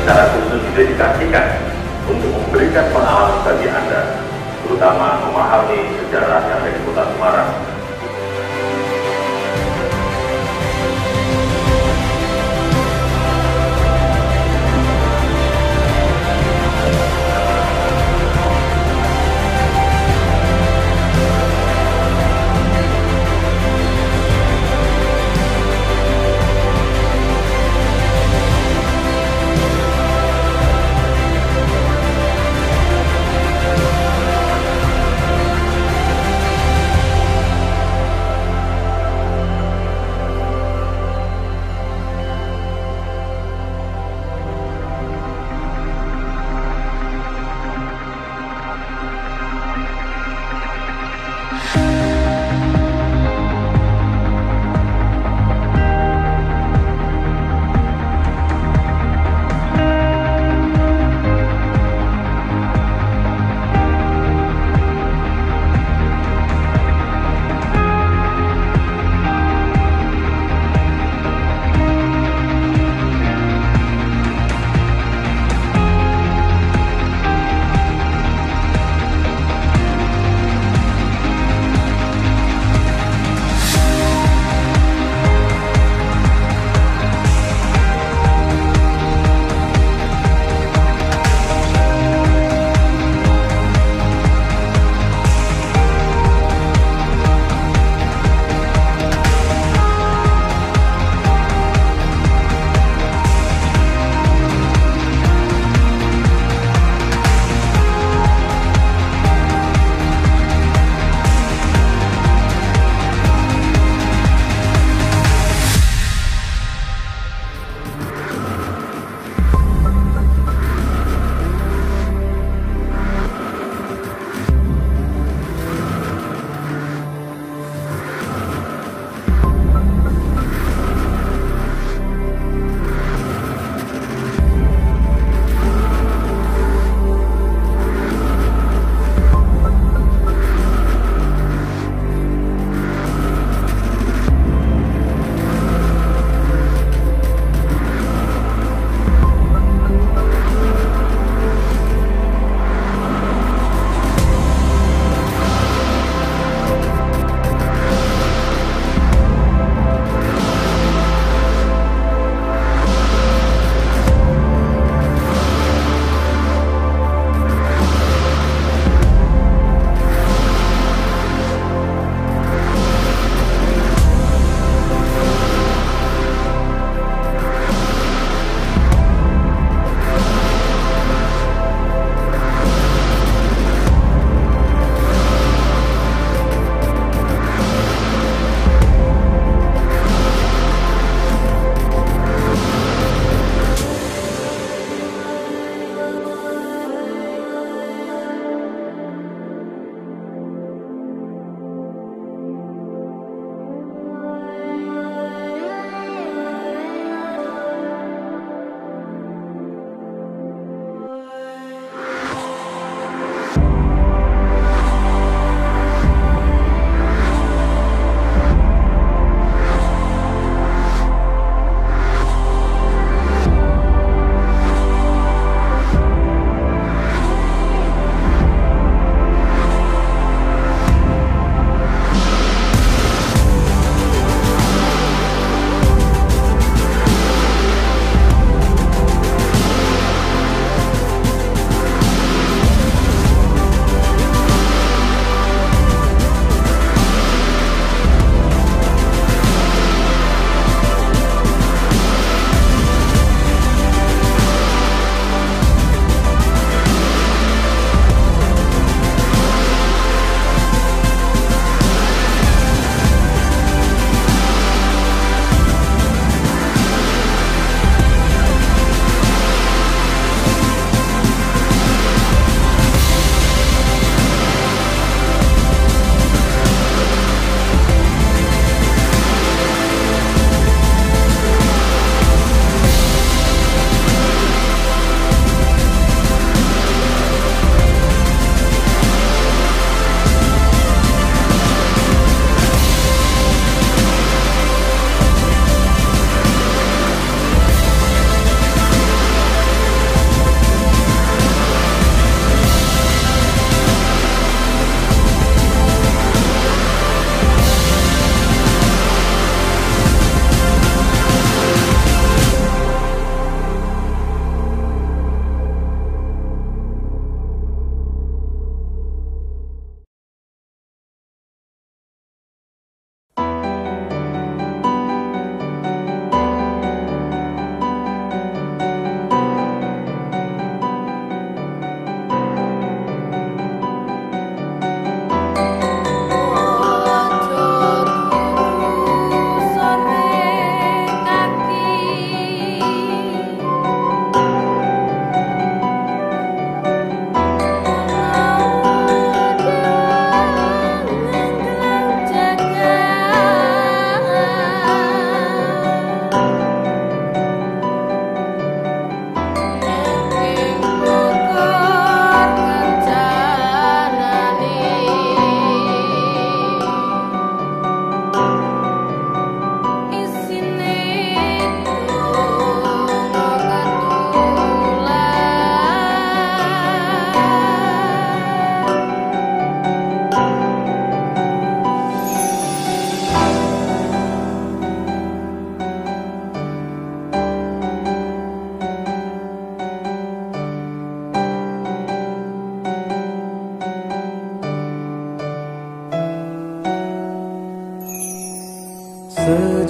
secara khusus didedikasikan untuk memberikan pengalaman bagi Anda, terutama memahami sejarah yang ada di Kota Semarang.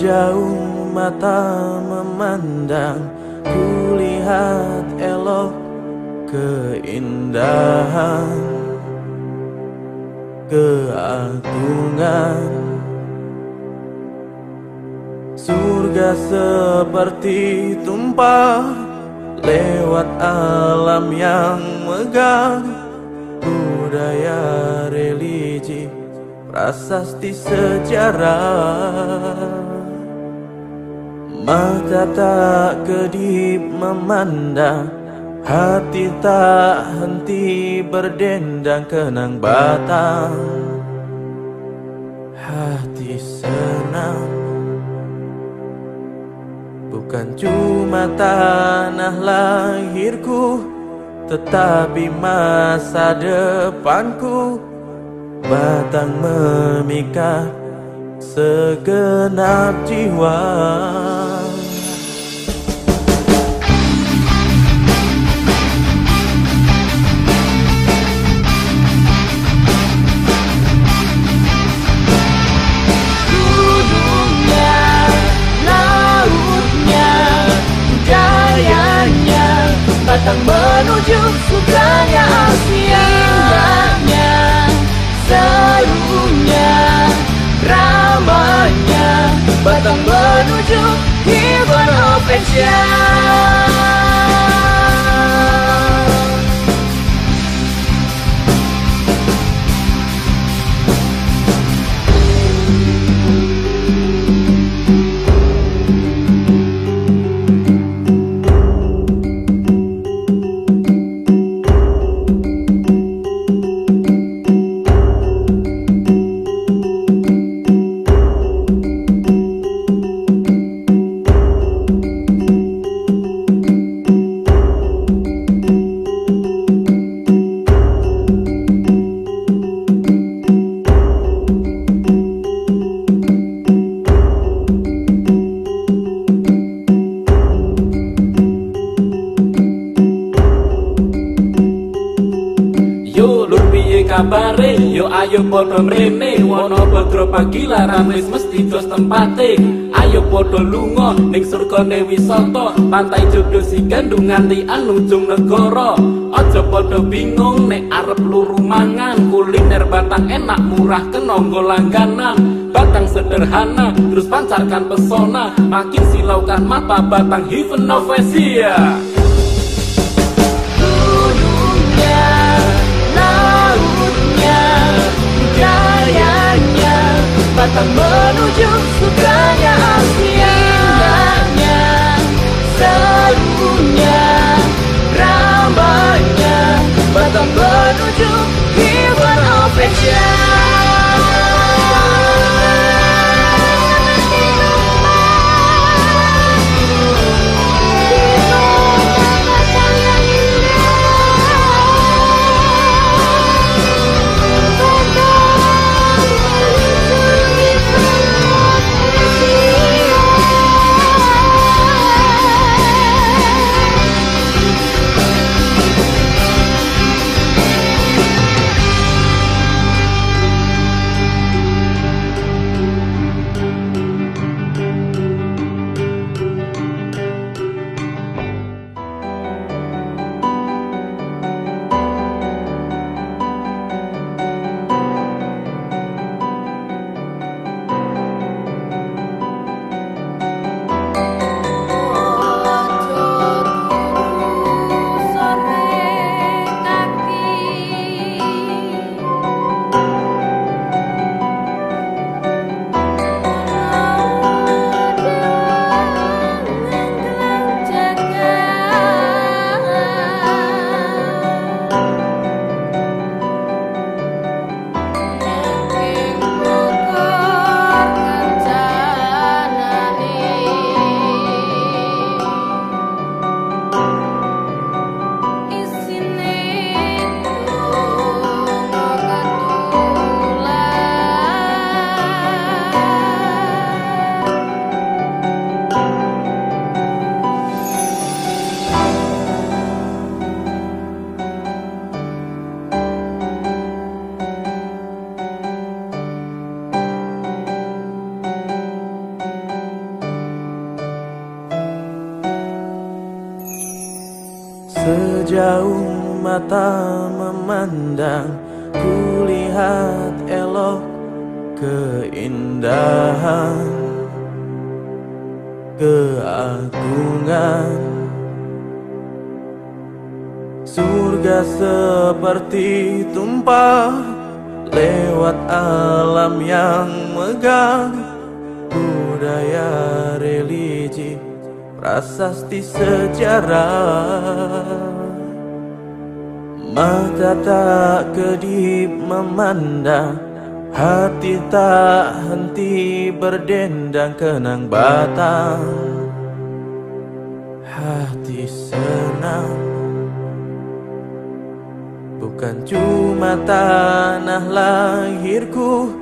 Sejauh mata memandang, kulihat elok keindahan, keagungan surga seperti tumpah lewat alam yang megah, budaya, religi, prasasti, sejarah. Mata tak kedip memandang, hati tak henti berdendang, kenang batang hati senang. Bukan cuma tanah lahirku, tetapi masa depanku. Batang memikat segenap jiwa. Batang menuju surganya Asia, indahnya, serunya, ramanya. Batang menuju Heaven of Asia. Yo lur piye kabare, yo ayo podo mrene, wono bodro pagilaran wis mesti dos tempate. Ayo podo lunga ning surgane wisata, pantai Jodo Sigandung nganti anujung negara. Aja podo bingung nek arep luru mangan, kuliner Batang enak murah kenanggo langganan. Batang sederhana terus pancarkan pesona, makin silaukan mata Batang Heaven of Asia. Batang menuju surganya Asia, indahnya, serunya, ramanya. Batang menuju Heaven of Asia. Sejauh mata memandang, kulihat elok keindahan, keagungan. Surga seperti tumpah lewat alam yang megah, budaya, religi, prasasti, sejarah. Mata tak kedip memandang, hati tak henti berdendang, kenang batang hati senang. Bukan cuma tanah lahirku,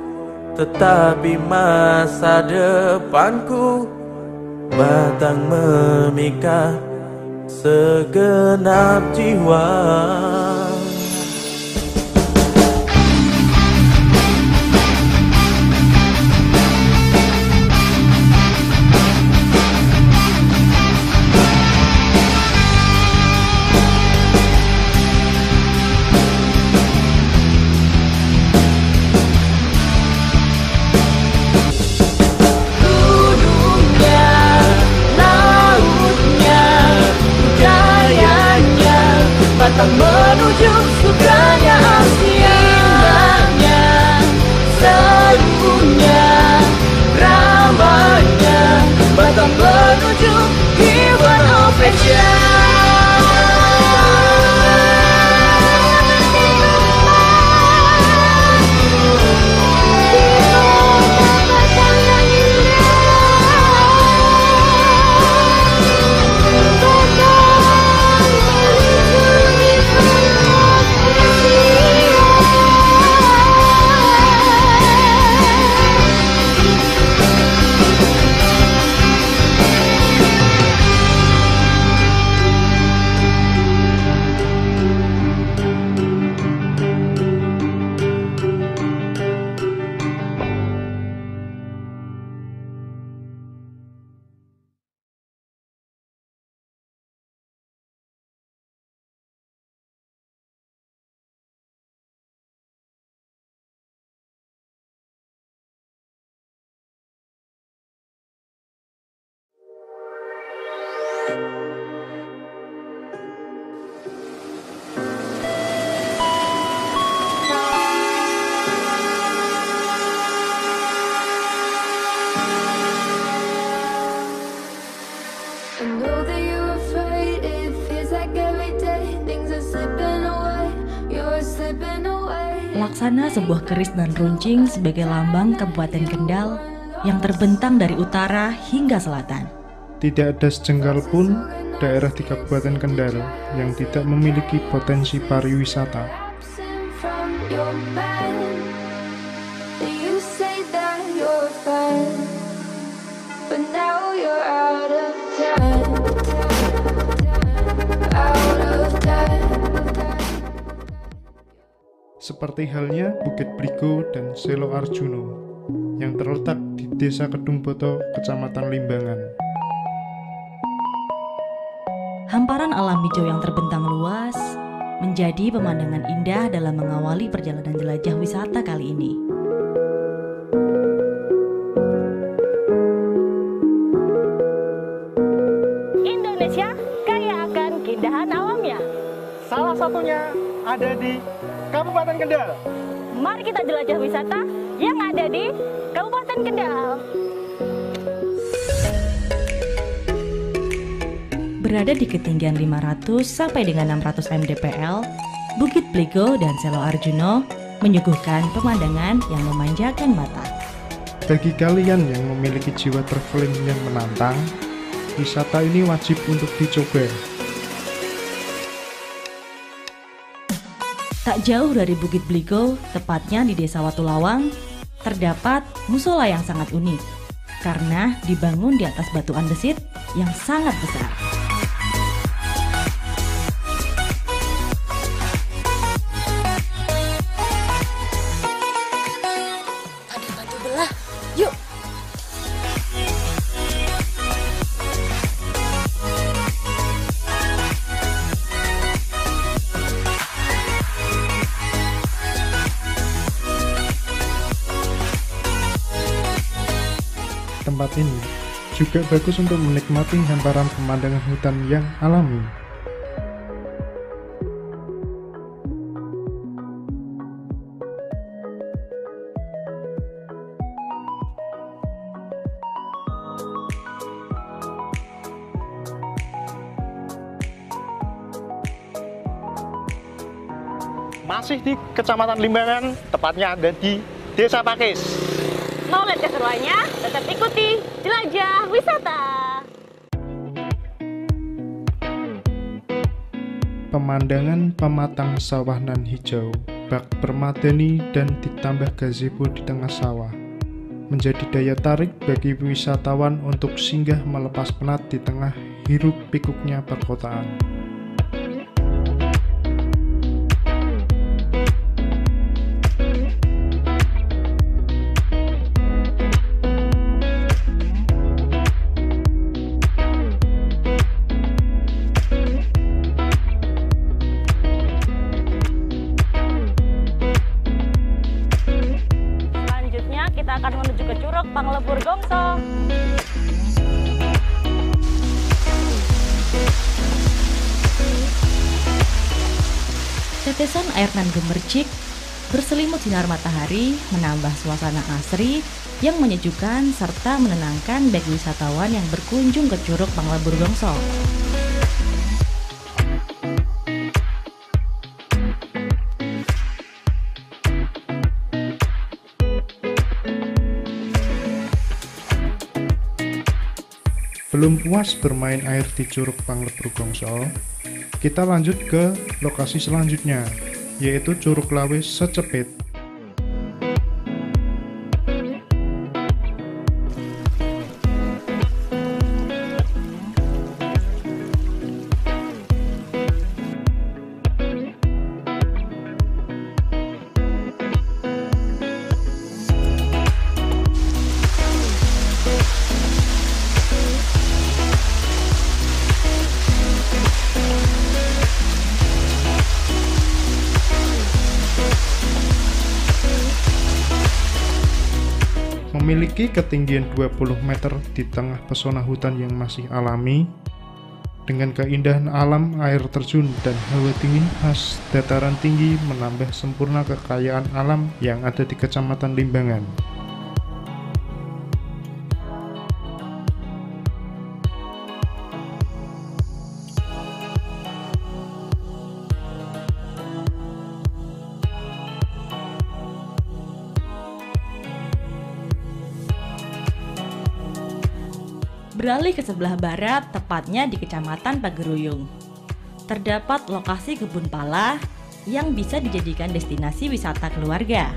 tetapi masa depanku. Batang memikat segenap jiwa. Batang menuju sukanya Asia, indahnya, serunya, ramanya. Batang menuju Heaven of Asia. Laksana sebuah keris dan runcing sebagai lambang Kabupaten Kendal yang terbentang dari utara hingga selatan. Tidak ada sejengkal pun daerah di Kabupaten Kendal yang tidak memiliki potensi pariwisata. Seperti halnya Bukit Bligo dan Selo Arjuno yang terletak di Desa Kedungboto, Kecamatan Limbangan. Hamparan alam hijau yang terbentang luas menjadi pemandangan indah dalam mengawali perjalanan jelajah wisata kali ini. Indonesia kaya akan keindahan alamnya. Salah satunya ada di Kabupaten Kendal. Mari kita jelajah wisata yang ada di Kabupaten Kendal. Berada di ketinggian 500 sampai dengan 600 mdpl, Bukit Bligo dan Selo Arjuno menyuguhkan pemandangan yang memanjakan mata. Bagi kalian yang memiliki jiwa traveling yang menantang, wisata ini wajib untuk dicoba. Tak jauh dari Bukit Bligo, tepatnya di Desa Watulawang, terdapat musola yang sangat unik karena dibangun di atas batu andesit yang sangat besar. Ada batu belah, yuk! tempat ini juga bagus untuk menikmati hamparan pemandangan hutan yang alami. Masih di Kecamatan Limbangan, tepatnya ada di Desa Pakis. Mau lihat keseruannya? Tetap ikuti Jelajah Wisata. Pemandangan pematang sawah nan hijau, bak permadani dan ditambah gazebo di tengah sawah menjadi daya tarik bagi wisatawan untuk singgah melepas penat di tengah hiruk pikuknya perkotaan. Kita akan menuju ke Curug Panglebur Gongso. Tetesan air nan gemercik berselimut sinar matahari menambah suasana asri yang menyejukkan serta menenangkan bagi wisatawan yang berkunjung ke Curug Panglebur Gongso. Belum puas bermain air di Curug Panglebur Gongso, kita lanjut ke lokasi selanjutnya, yaitu Curug Lawe Secepit. Memiliki ketinggian 20 meter di tengah pesona hutan yang masih alami, dengan keindahan alam, air terjun, dan hawa dingin khas dataran tinggi menambah sempurna kekayaan alam yang ada di Kecamatan Limbangan. Beralih ke sebelah barat, tepatnya di Kecamatan Pageruyung. Terdapat lokasi kebun pala yang bisa dijadikan destinasi wisata keluarga.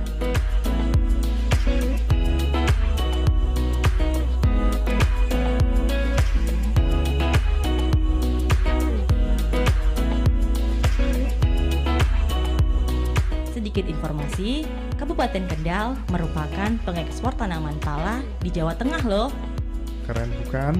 Sedikit informasi, Kabupaten Kendal merupakan pengekspor tanaman pala di Jawa Tengah loh. Keren bukan?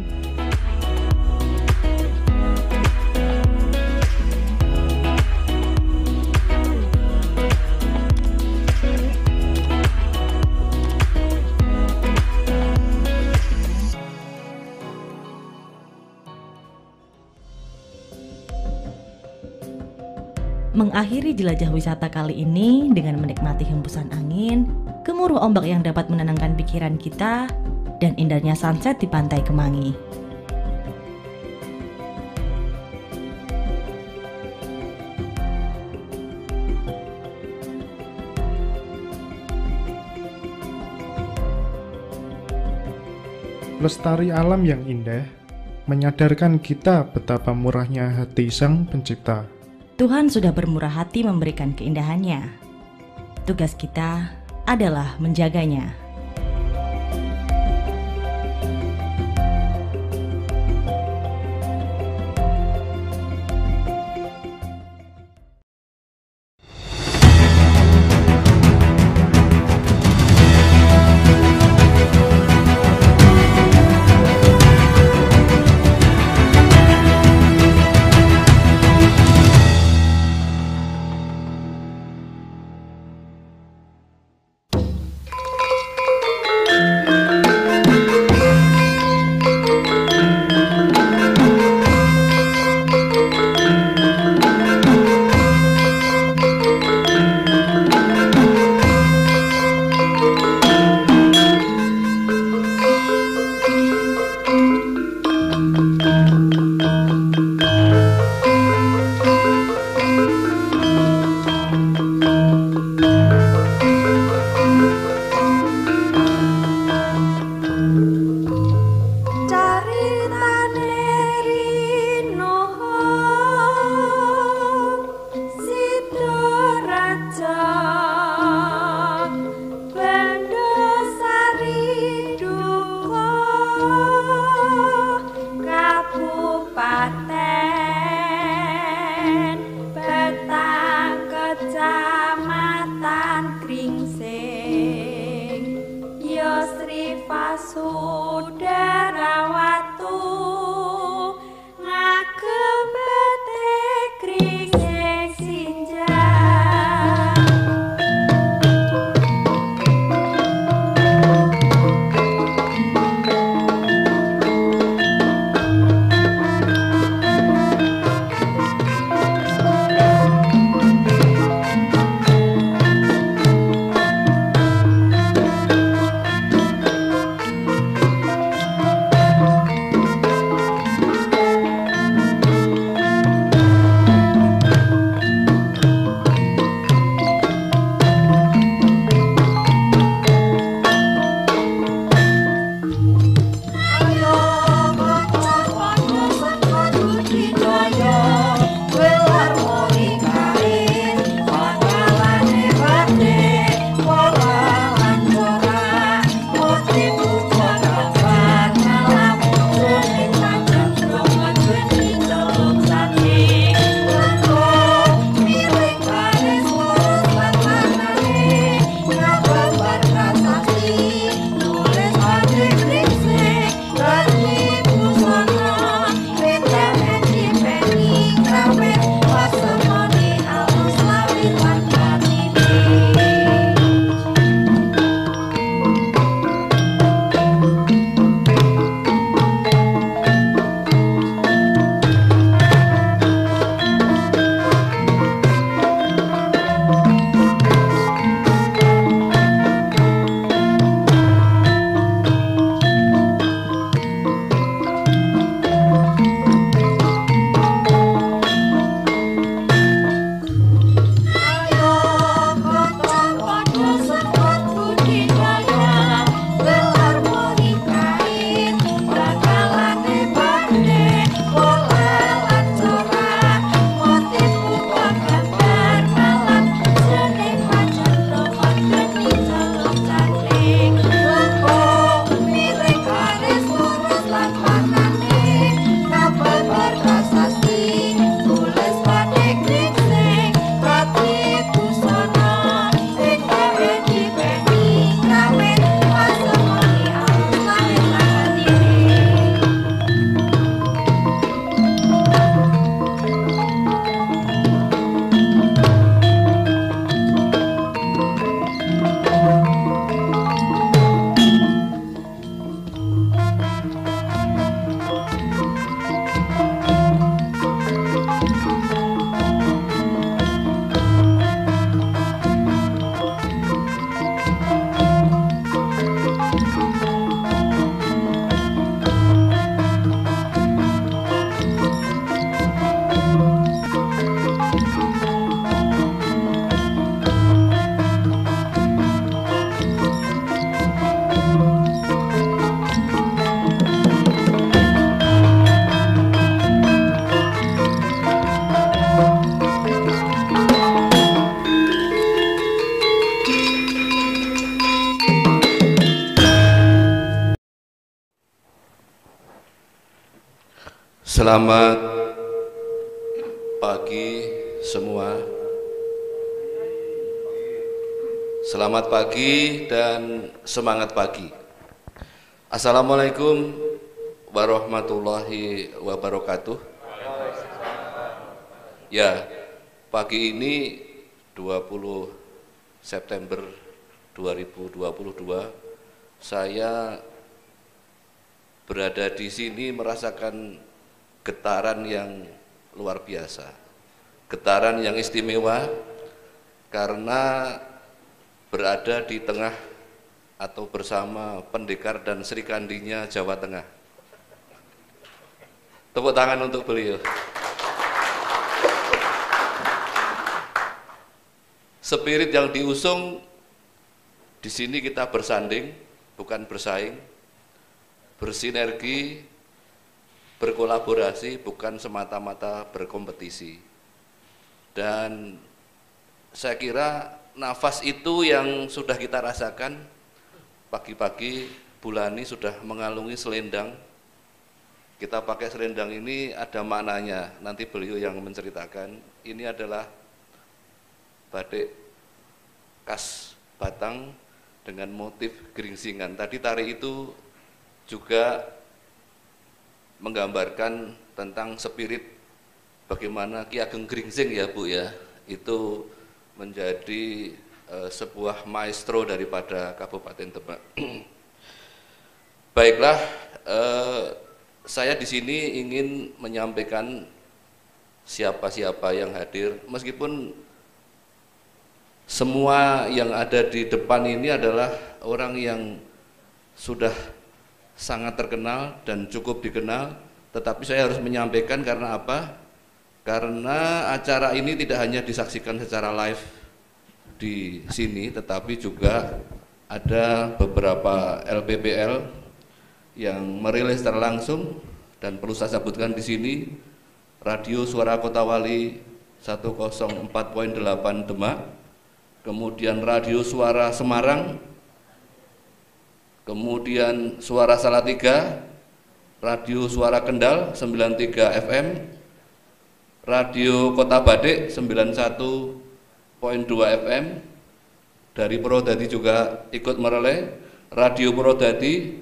Mengakhiri jelajah wisata kali ini dengan menikmati hembusan angin, gemuruh ombak yang dapat menenangkan pikiran kita, dan indahnya sunset di Pantai Kemangi. Lestari alam yang indah menyadarkan kita betapa murahnya hati Sang Pencipta. Tuhan sudah bermurah hati memberikan keindahannya. Tugas kita adalah menjaganya. Selamat pagi semua. Selamat pagi dan semangat pagi. Assalamualaikum warahmatullahi wabarakatuh. Ya, pagi ini 20 September 2022 saya berada di sini merasakan getaran yang luar biasa, getaran yang istimewa karena berada di tengah atau bersama pendekar dan Sri Kandinya Jawa Tengah. Tepuk tangan untuk beliau. Spirit yang diusung di sini kita bersanding, bukan bersaing, bersinergi, berkolaborasi, bukan semata-mata berkompetisi. Dan saya kira nafas itu yang sudah kita rasakan. Pagi-pagi Bulani sudah mengalungi selendang. Kita pakai selendang ini ada maknanya, nanti beliau yang menceritakan. Ini adalah batik khas Batang dengan motif geringsingan. Tadi tari itu juga menggambarkan tentang spirit bagaimana Ki Ageng Gringsing ya Bu ya, itu menjadi sebuah maestro daripada Kabupaten Demak. Baiklah, saya di sini ingin menyampaikan siapa-siapa yang hadir, meskipun semua yang ada di depan ini adalah orang yang sudah sangat terkenal dan cukup dikenal, tetapi saya harus menyampaikan karena apa? Karena acara ini tidak hanya disaksikan secara live di sini, tetapi juga ada beberapa LPPL yang merilis secara langsung, dan perlu saya sebutkan di sini, Radio Suara Kota Wali 104.8 Demak, kemudian Radio Suara Semarang, kemudian Suara Salatiga, Radio Suara Kendal 93 FM, Radio Kota Badik 91.2 FM, dari Purwodadi juga ikut merelay, Radio Purwodadi,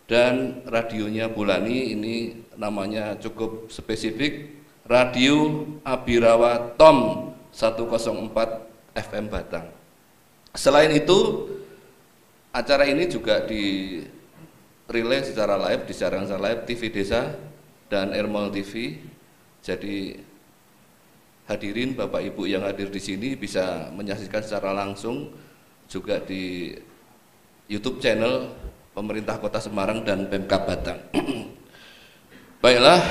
dan radionya Bulani, ini namanya cukup spesifik, Radio Abirawa Tom 104 FM Batang. Selain itu, acara ini juga direlay secara live, disiarkan secara live TV Desa dan Ermol TV. Jadi hadirin Bapak Ibu yang hadir di sini bisa menyaksikan secara langsung juga di YouTube channel Pemerintah Kota Semarang dan Pemkab Batang. Baiklah,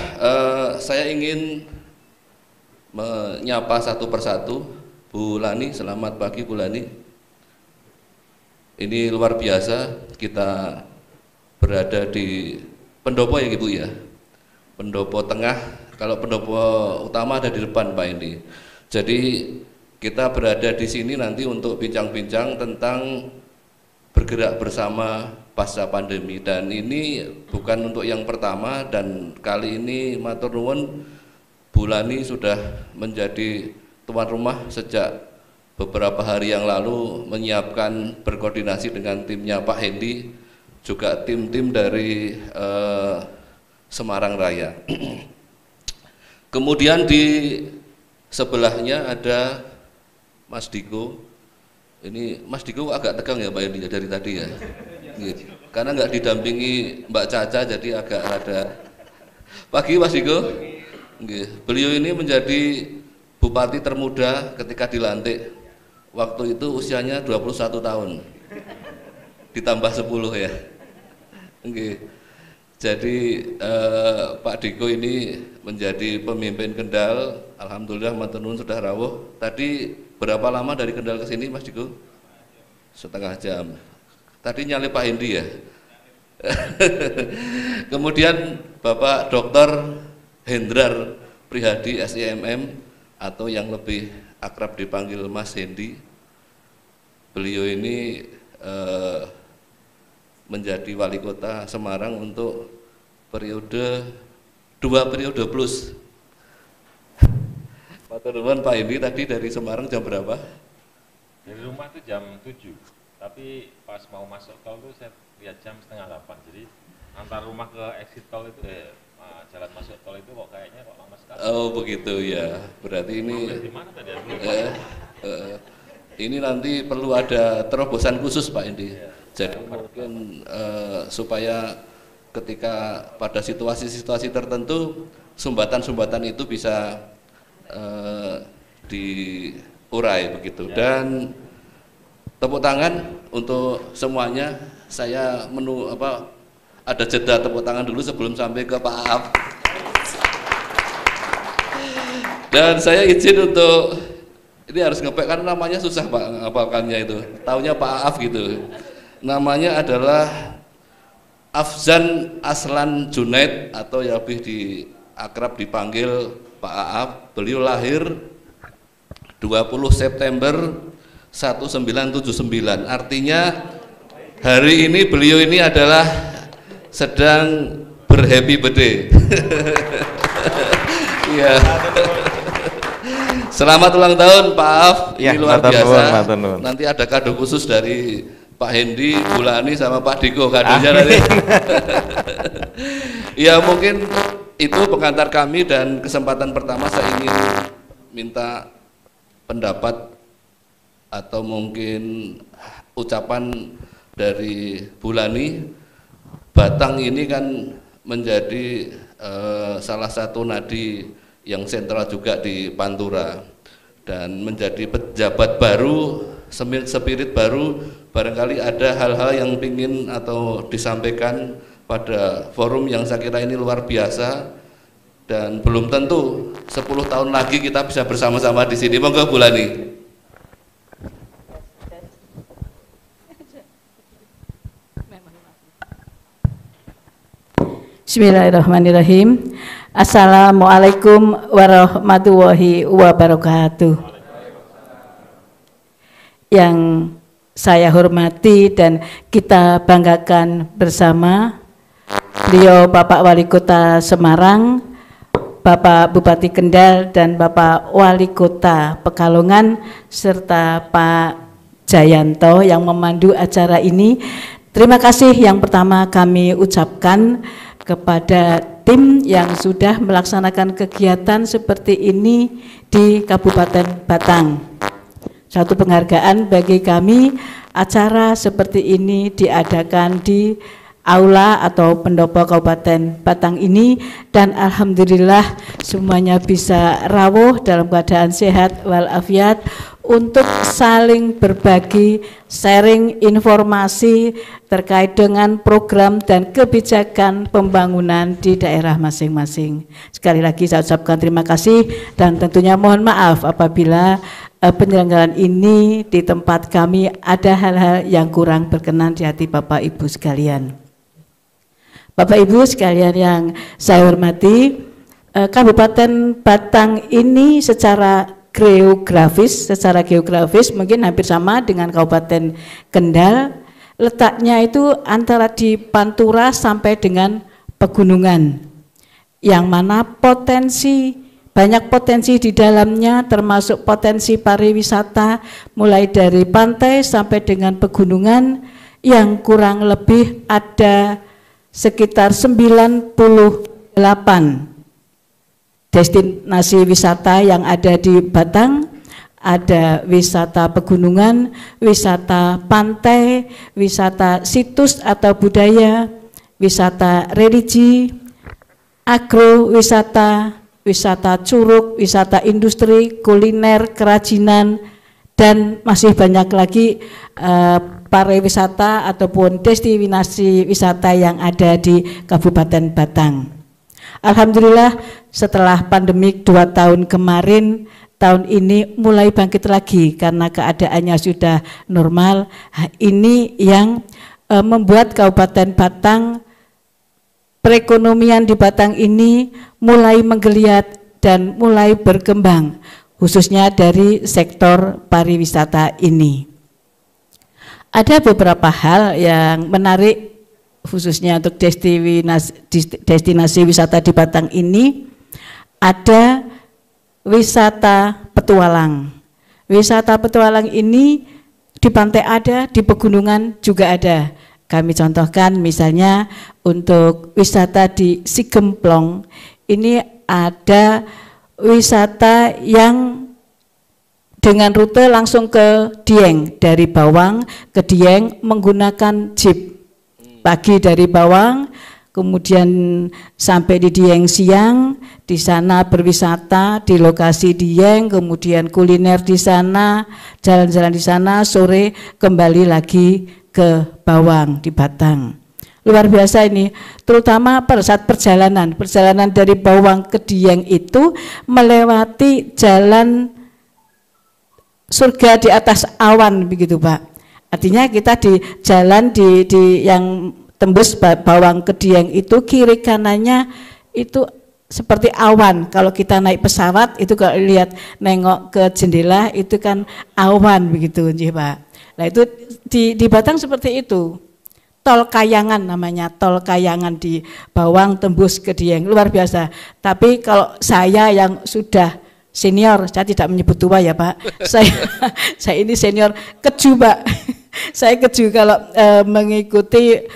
saya ingin menyapa satu persatu. Bu Lani, selamat pagi Bu Lani. Ini luar biasa, kita berada di pendopo ya Ibu ya, pendopo tengah. Kalau pendopo utama ada di depan Pak ini. Jadi kita berada di sini nanti untuk bincang-bincang tentang bergerak bersama pasca pandemi, dan ini bukan untuk yang pertama, dan kali ini matur nuwun Bu Lani sudah menjadi tuan rumah sejak beberapa hari yang lalu, menyiapkan berkoordinasi dengan timnya Pak Hendi, juga tim-tim dari Semarang Raya. Kemudian di sebelahnya ada Mas Diko. Ini Mas Diko agak tegang ya Pak Hendi dari tadi ya, karena nggak didampingi Mbak Caca, jadi agak ada. Pagi Mas Diko. Beliau ini menjadi Bupati termuda ketika dilantik. Waktu itu usianya 21 tahun. Ditambah 10 ya. Jadi Pak Diko ini menjadi pemimpin Kendal. Alhamdulillah matur nuwun sudah rawuh. Tadi berapa lama dari Kendal ke sini Mas Diko? Setengah jam. Tadi nyalip Pak Hendi ya. Kemudian Bapak Dr. Hendrar Prihadi SIMM, atau yang lebih akrab dipanggil Mas Hendi. Beliau ini menjadi wali kota Semarang untuk periode 2 periode plus. Matur nuwun Pak Hendi, tadi dari Semarang jam berapa? Dari rumah itu jam 7, tapi pas mau masuk tol itu saya lihat jam setengah 8. Jadi antar rumah ke exit tol itu jalan masuk tol itu kok kayaknya kok lama sekali. Oh begitu ya, berarti ini ini nanti perlu ada terobosan khusus Pak Hendi. Jadi mungkin supaya ketika pada situasi-situasi tertentu sumbatan-sumbatan itu bisa diurai begitu. Dan tepuk tangan untuk semuanya. Saya ada jeda tepuk tangan dulu sebelum sampai ke Pak Aaf. Dan saya izin untuk ini harus ngepek kan namanya susah Pak ngapalkannya itu. Taunya Pak Aaf gitu. Namanya adalah Afzan Aslan Junaid atau ya lebih akrab dipanggil Pak Aaf. Beliau lahir 20 September 1979. Artinya hari ini beliau ini adalah sedang berhappy birthday. Iya. Selamat ulang tahun Pak Aaf. Ini luar biasa. Nanti ada kado khusus dari Pak Hendi, Bulani sama Pak Diko kadonya nanti. Ya mungkin itu pengantar kami, dan kesempatan pertama saya ingin minta pendapat atau mungkin ucapan dari Bulani. Batang ini kan menjadi salah satu nadi yang sentral juga di Pantura, dan menjadi pejabat baru, spirit baru. Barangkali ada hal-hal yang ingin atau disampaikan pada forum yang saya kira ini luar biasa, dan belum tentu 10 tahun lagi kita bisa bersama-sama di sini. Monggo Bulani. Bismillahirrahmanirrahim. Assalamualaikum warahmatullahi wabarakatuh. Yang saya hormati dan kita banggakan bersama, beliau Bapak Wali Kota Semarang, Bapak Bupati Kendal, dan Bapak Wali Kota Pekalongan, serta Pak Jayanto yang memandu acara ini. Terima kasih yang pertama kami ucapkan kepada tim yang sudah melaksanakan kegiatan seperti ini di Kabupaten Batang. Satu penghargaan bagi kami, acara seperti ini diadakan di aula atau pendopo Kabupaten Batang ini, dan alhamdulillah semuanya bisa rawuh dalam keadaan sehat walafiat untuk saling berbagi, sharing informasi terkait dengan program dan kebijakan pembangunan di daerah masing-masing. Sekali lagi saya ucapkan terima kasih, dan tentunya mohon maaf apabila penyelenggaraan ini di tempat kami ada hal-hal yang kurang berkenan di hati Bapak Ibu sekalian. Bapak Ibu sekalian yang saya hormati, Kabupaten Batang ini secara geografis mungkin hampir sama dengan Kabupaten Kendal. Letaknya itu antara di Pantura sampai dengan pegunungan, yang mana banyak potensi di dalamnya, termasuk potensi pariwisata mulai dari pantai sampai dengan pegunungan, yang kurang lebih ada sekitar 98 destinasi wisata yang ada di Batang. Ada wisata pegunungan, wisata pantai, wisata situs atau budaya, wisata religi, agrowisata, wisata curug, wisata industri, kuliner, kerajinan, dan masih banyak lagi pariwisata ataupun destinasi wisata yang ada di Kabupaten Batang. Alhamdulillah setelah pandemik 2 tahun kemarin, tahun ini mulai bangkit lagi karena keadaannya sudah normal. Ini yang membuat Kabupaten Batang, perekonomian di Batang ini mulai menggeliat dan mulai berkembang, khususnya dari sektor pariwisata ini. Ada beberapa hal yang menarik khususnya untuk destinasi wisata di Batang ini ada wisata petualang. Wisata petualang ini di pantai ada, di pegunungan juga ada. Kami contohkan misalnya untuk wisata di Sigemplong, ini ada wisata yang dengan rute langsung ke Dieng, dari Bawang ke Dieng menggunakan jeep. Pagi dari Bawang, kemudian sampai di Dieng siang, di sana berwisata di lokasi Dieng, kemudian kuliner di sana, jalan-jalan di sana, sore kembali lagi ke Bawang di Batang. Luar biasa ini, terutama pada saat perjalanan dari Bawang ke Dieng itu melewati jalan surga di atas awan begitu Pak. Artinya kita di jalan di yang tembus Bawang ke Dieng itu kiri kanannya itu seperti awan. Kalau kita naik pesawat itu kalau lihat nengok ke jendela itu kan awan begitu Pak. Nah itu di Batang seperti itu. Tol Kayangan namanya, tol Kayangan di Bawang tembus ke Dieng, luar biasa. Tapi kalau saya yang sudah senior, saya tidak menyebut tua ya Pak. Saya ini senior keju Pak. Saya keju kalau mengikuti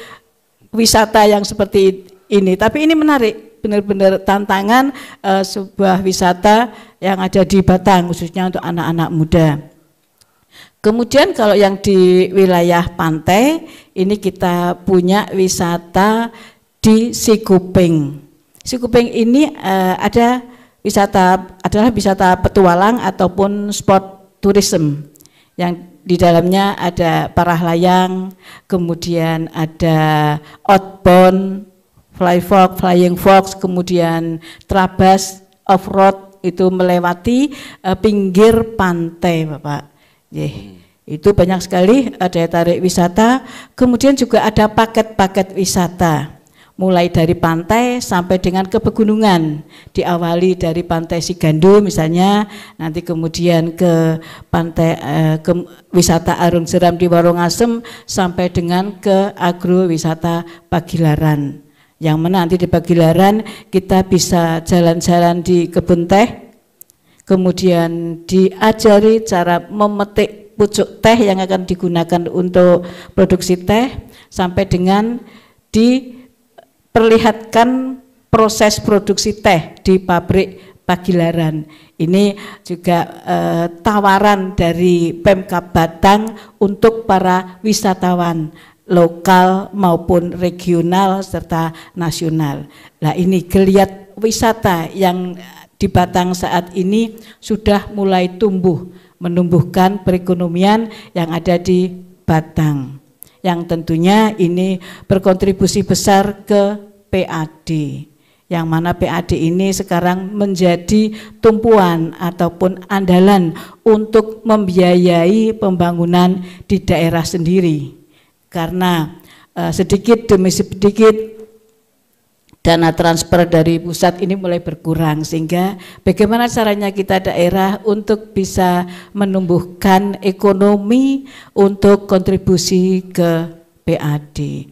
wisata yang seperti ini. Tapi ini menarik, benar-benar tantangan sebuah wisata yang ada di Batang khususnya untuk anak-anak muda. Kemudian kalau yang di wilayah pantai ini kita punya wisata di Sikuping. Sikuping ini adalah wisata petualang ataupun sport tourism yang di dalamnya ada parah layang, kemudian ada outbound, flying fox, kemudian trabas, off-road itu melewati pinggir pantai Bapak. Itu banyak sekali daya tarik wisata, kemudian juga ada paket-paket wisata. Mulai dari pantai sampai dengan ke pegunungan, diawali dari pantai Sigandu misalnya, nanti kemudian ke pantai ke wisata Arung Jeram di Warongasem sampai dengan ke agrowisata Pagilaran. Yang mana nanti di Pagilaran kita bisa jalan-jalan di kebun teh, kemudian diajari cara memetik pucuk teh yang akan digunakan untuk produksi teh, sampai dengan diperlihatkan proses produksi teh di pabrik Pagilaran. Ini juga tawaran dari Pemkab Batang untuk para wisatawan lokal maupun regional serta nasional. Nah ini geliat wisata yang di Batang saat ini sudah mulai tumbuh, menumbuhkan perekonomian yang ada di Batang, yang tentunya ini berkontribusi besar ke PAD, yang mana PAD ini sekarang menjadi tumpuan ataupun andalan untuk membiayai pembangunan di daerah sendiri, karena sedikit demi sedikit dana transfer dari pusat ini mulai berkurang, sehingga bagaimana caranya kita daerah untuk bisa menumbuhkan ekonomi untuk kontribusi ke PAD.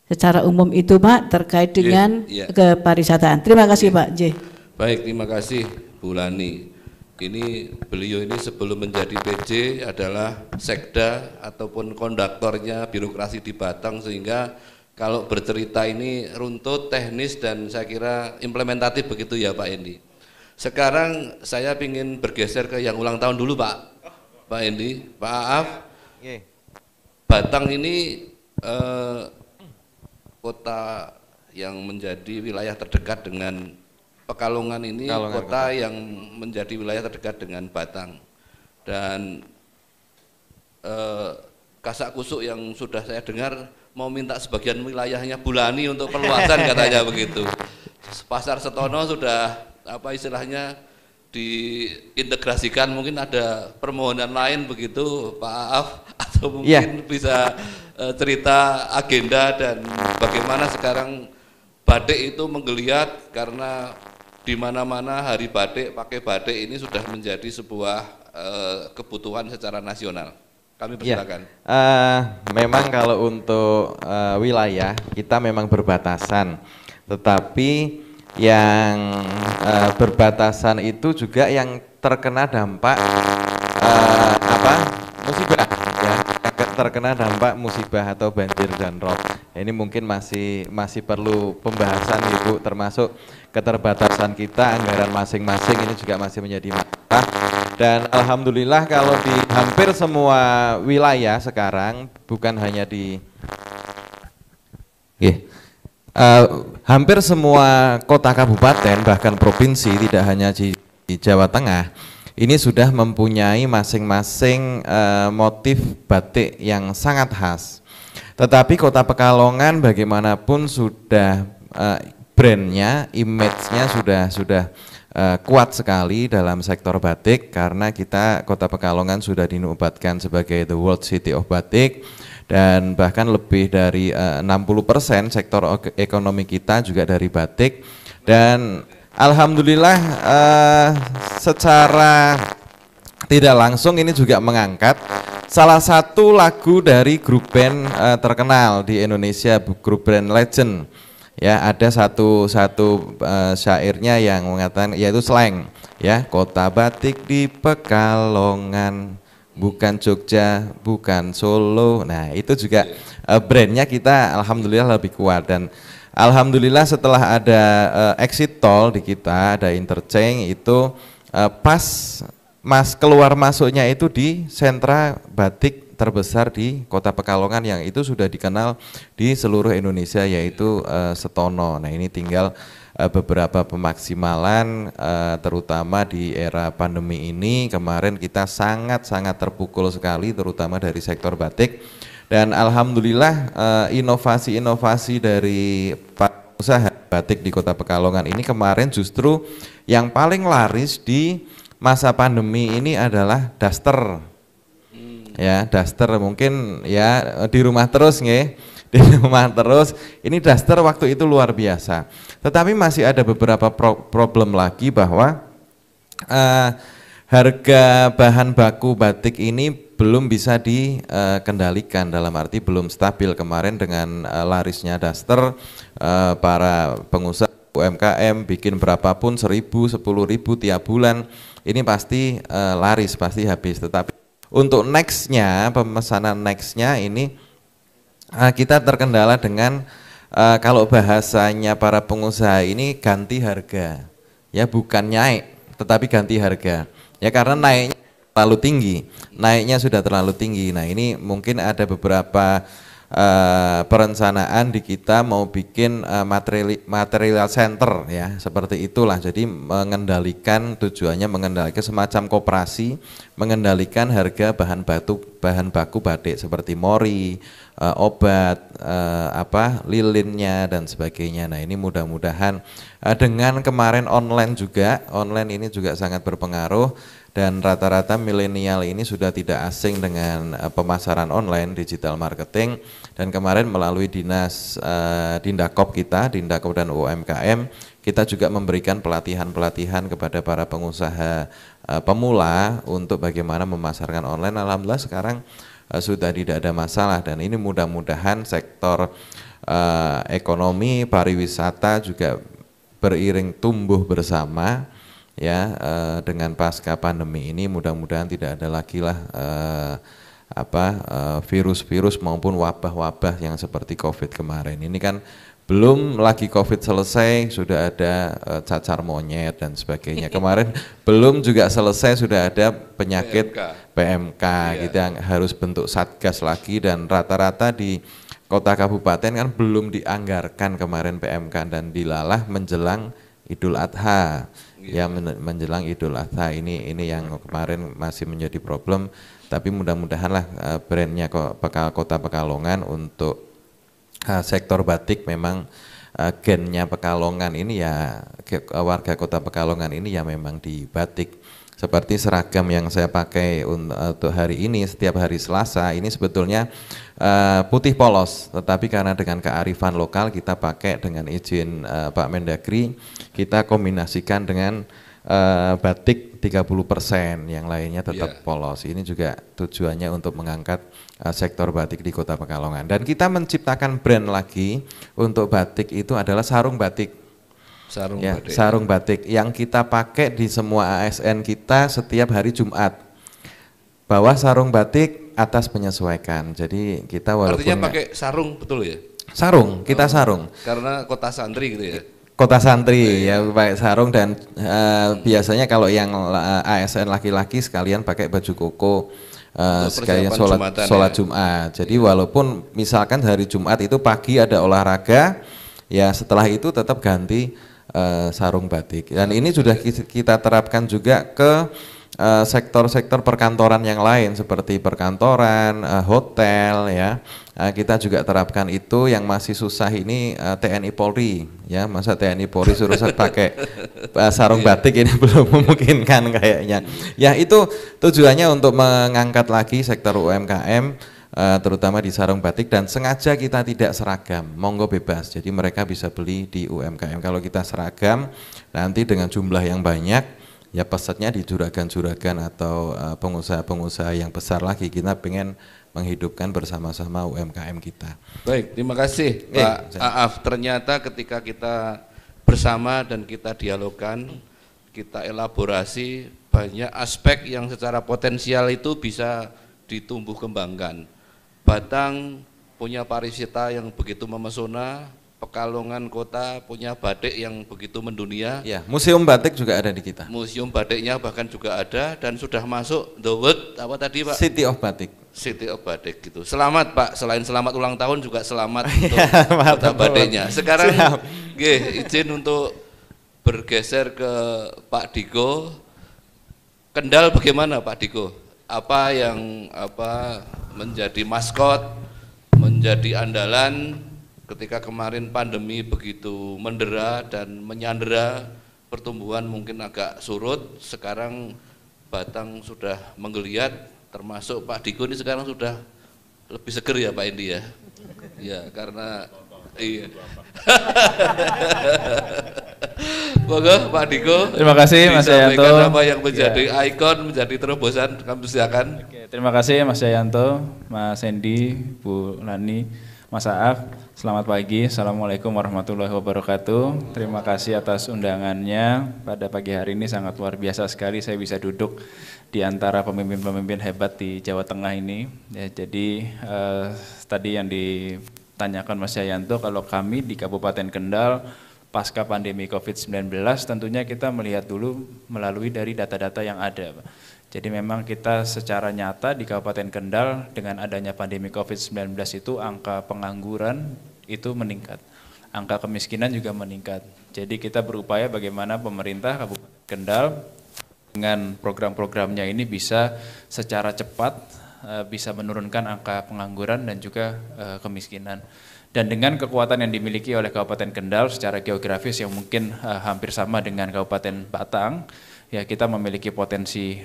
Secara umum itu Pak terkait dengan kepariwisataan. Terima kasih Pak J. Baik, terima kasih Bu Lani. Ini beliau ini sebelum menjadi PJ adalah sekda ataupun konduktornya birokrasi di Batang, sehingga kalau bercerita ini runtut, teknis, dan saya kira implementatif begitu ya Pak Endi. Sekarang saya ingin bergeser ke yang ulang tahun dulu Pak Endi, Pak Aaf. Batang ini kota yang menjadi wilayah terdekat dengan Pekalongan ini, kota yang menjadi wilayah terdekat dengan Batang. Dan kasak kusuk yang sudah saya dengar mau minta sebagian wilayahnya Bu Lani untuk perluasan katanya begitu. Pasar Setono sudah apa istilahnya diintegrasikan, mungkin ada permohonan lain begitu Pak Aaf, atau mungkin bisa cerita agenda dan bagaimana sekarang batik itu menggeliat, karena di mana-mana hari batik, pakai batik ini sudah menjadi sebuah kebutuhan secara nasional. Kami persilakan. Memang kalau untuk wilayah kita memang berbatasan, tetapi yang berbatasan itu juga yang terkena dampak musibah, ya, terkena dampak musibah atau banjir dan rob. Ini mungkin masih perlu pembahasan Ibu, termasuk keterbatasan kita, anggaran masing-masing ini juga masih menjadi masalah. Dan alhamdulillah kalau di hampir semua wilayah sekarang, bukan hanya di hampir semua kota kabupaten bahkan provinsi, tidak hanya di Jawa Tengah, ini sudah mempunyai masing-masing motif batik yang sangat khas. Tetapi Kota Pekalongan bagaimanapun sudah brandnya, image-nya sudah kuat sekali dalam sektor batik, karena kita Kota Pekalongan sudah dinobatkan sebagai the World City of Batik, dan bahkan lebih dari 60% sektor ekonomi kita juga dari batik. Dan alhamdulillah secara tidak langsung ini juga mengangkat salah satu lagu dari grup band terkenal di Indonesia, grup band Legend. Ya, ada satu syairnya yang mengatakan, yaitu slang, ya, kota batik di Pekalongan, bukan Jogja, bukan Solo. Nah, itu juga brandnya kita alhamdulillah lebih kuat. Dan alhamdulillah setelah ada exit tol di kita, ada interchange, itu pas keluar masuknya itu di sentra batik terbesar di Kota Pekalongan, yang itu sudah dikenal di seluruh Indonesia, yaitu Setono. Nah, ini tinggal beberapa pemaksimalan, terutama di era pandemi ini. Kemarin kita sangat-sangat terpukul sekali, terutama dari sektor batik. Dan alhamdulillah inovasi-inovasi dari usaha batik di Kota Pekalongan ini kemarin justru yang paling laris di masa pandemi ini adalah daster. Ya, daster mungkin ya di rumah terus nggih. Di rumah terus, ini daster waktu itu luar biasa. Tetapi masih ada beberapa problem lagi, bahwa harga bahan baku batik ini belum bisa dikendalikan, dalam arti belum stabil. Kemarin dengan larisnya daster, para pengusaha UMKM bikin berapapun, 1.000, 10.000 tiap bulan, ini pasti laris, pasti habis. Tetapi untuk nextnya, pemesanan nextnya ini kita terkendala dengan kalau bahasanya para pengusaha ini ganti harga, ya, bukan naik tetapi ganti harga, ya, karena naiknya terlalu tinggi, naiknya sudah terlalu tinggi. Nah, ini mungkin ada beberapa perencanaan di kita mau bikin material center, ya, seperti itulah. Jadi tujuannya mengendalikan semacam koperasi, mengendalikan harga bahan baku batik seperti mori, obat, lilinnya dan sebagainya. Nah, ini mudah-mudahan dengan kemarin online ini juga sangat berpengaruh. Dan rata-rata milenial ini sudah tidak asing dengan pemasaran online, digital marketing. Dan kemarin melalui dinas Dindakop kita, Dindakop dan UMKM, kita juga memberikan pelatihan-pelatihan kepada para pengusaha pemula untuk bagaimana memasarkan online. Alhamdulillah sekarang sudah tidak ada masalah, dan ini mudah-mudahan sektor ekonomi pariwisata juga beriring tumbuh bersama. Ya, dengan pasca pandemi ini mudah-mudahan tidak ada lagi lah virus-virus maupun wabah-wabah yang seperti COVID kemarin. Ini kan belum lagi COVID selesai sudah ada cacar monyet dan sebagainya. Kemarin belum juga selesai sudah ada penyakit PMK gitu, yang harus bentuk satgas lagi. Dan rata-rata di kota kabupaten kan belum dianggarkan kemarin PMK, dan dilalah menjelang Idul Adha. Ya, menjelang Idul Adha ini yang kemarin masih menjadi problem. Tapi mudah-mudahan lah brandnya Kota Pekalongan untuk sektor batik memang gennya Pekalongan ini, ya, warga Kota Pekalongan ini ya memang di batik. Seperti seragam yang saya pakai untuk hari ini, setiap hari Selasa ini sebetulnya putih polos, tetapi karena dengan kearifan lokal kita pakai dengan izin Pak Mendagri, kita kombinasikan dengan batik 30%, yang lainnya tetap polos. Ini juga tujuannya untuk mengangkat sektor batik di Kota Pekalongan. Dan kita menciptakan brand lagi untuk batik, itu adalah sarung batik. Sarung batik yang kita pakai di semua ASN kita setiap hari Jumat. Bawah sarung batik, atas menyesuaikan. Jadi kita walaupun artinya pakai sarung, betul ya? Sarung, kita sarung. Karena kota santri gitu ya? Kota santri ya pakai sarung, dan biasanya kalau yang ASN laki-laki sekalian pakai baju koko, sekalian sholat Jumat. Jadi walaupun misalkan hari Jumat itu pagi ada olahraga, ya setelah itu tetap ganti sarung batik. Dan ini sudah kita terapkan juga ke sektor-sektor perkantoran yang lain seperti perkantoran, hotel ya. Kita juga terapkan itu. Yang masih susah ini TNI Polri ya. Masa TNI Polri suruh pakai sarung batik, ini belum memungkinkan kayaknya. Ya itu tujuannya untuk mengangkat lagi sektor UMKM, terutama di sarung batik, dan sengaja kita tidak seragam, monggo bebas. Jadi mereka bisa beli di UMKM. Kalau kita seragam nanti dengan jumlah yang banyak, ya pesetnya di juragan-juragan atau pengusaha-pengusaha yang besar lagi. Kita pengen menghidupkan bersama-sama UMKM kita. Baik, terima kasih Pak Aaf. Ternyata ketika kita bersama dan kita dialogkan, kita elaborasi, banyak aspek yang secara potensial itu bisa ditumbuh kembangkan. Batang punya pariwisata yang begitu memesona, Pekalongan kota punya batik yang begitu mendunia. Ya, museum batik juga ada di kita. Museum batiknya bahkan juga ada, dan sudah masuk the world apa tadi Pak? City of Batik. City of Batik gitu. Selamat Pak, selain selamat ulang tahun juga selamat untuk kota batiknya. Sekarang izin untuk bergeser ke Pak Diko. Kendal bagaimana Pak Diko? Apa yang menjadi maskot, menjadi andalan ketika kemarin pandemi begitu mendera dan menyandera, pertumbuhan mungkin agak surut, sekarang Batang sudah menggeliat, termasuk Pak Diko ini sekarang sudah lebih seger ya Pak Indi ya? Ya karena iya. Moga Pak Diko. Terima kasih Mas Jayanto. Apa yang menjadi ikon, menjadi terobosan, kami silakan. Terima kasih Mas Jayanto, Mas Hendi, Bu Lani, Mas Aaf. Selamat pagi, Assalamualaikum warahmatullahi wabarakatuh. Terima kasih atas undangannya. Pada pagi hari ini sangat luar biasa sekali saya bisa duduk di antara pemimpin-pemimpin hebat di Jawa Tengah ini. Ya, jadi tadi yang ditanyakan Mas Jayanto, kalau kami di Kabupaten Kendal pasca pandemi COVID-19 tentunya kita melihat dulu melalui dari data-data yang ada. Jadi memang kita secara nyata di Kabupaten Kendal dengan adanya pandemi COVID-19 itu angka pengangguran itu meningkat, angka kemiskinan juga meningkat. Jadi kita berupaya bagaimana pemerintah Kabupaten Kendal dengan program-programnya ini bisa secara cepat bisa menurunkan angka pengangguran dan juga kemiskinan. Dan dengan kekuatan yang dimiliki oleh Kabupaten Kendal secara geografis yang mungkin hampir sama dengan Kabupaten Batang, ya kita memiliki potensi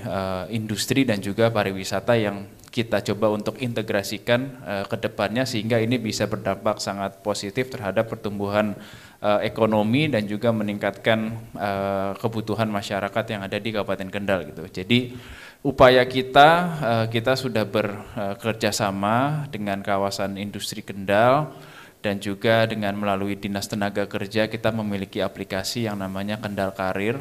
industri dan juga pariwisata yang kita coba untuk integrasikan ke depannya sehingga ini bisa berdampak sangat positif terhadap pertumbuhan ekonomi dan juga meningkatkan kebutuhan masyarakat yang ada di Kabupaten Kendal gitu. Jadi upaya kita sudah bekerja sama dengan kawasan industri Kendal dan juga dengan melalui Dinas Tenaga Kerja kita memiliki aplikasi yang namanya Kendal Karir.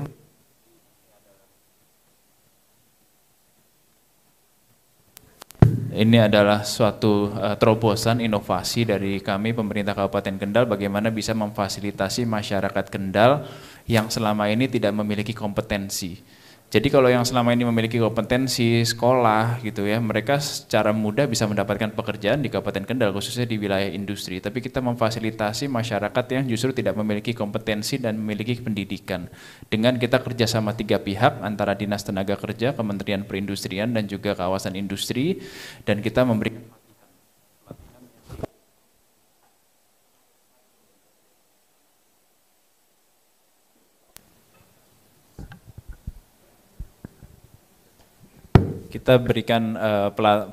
Ini adalah suatu terobosan inovasi dari kami pemerintah Kabupaten Kendal bagaimana bisa memfasilitasi masyarakat Kendal yang selama ini tidak memiliki kompetensi. Jadi kalau yang selama ini memiliki kompetensi sekolah gitu ya, mereka secara mudah bisa mendapatkan pekerjaan di Kabupaten Kendal khususnya di wilayah industri. Tapi kita memfasilitasi masyarakat yang justru tidak memiliki kompetensi dan memiliki pendidikan. Dengan kita kerjasama 3 pihak antara Dinas Tenaga Kerja, Kementerian Perindustrian dan juga kawasan industri, dan kita memberikan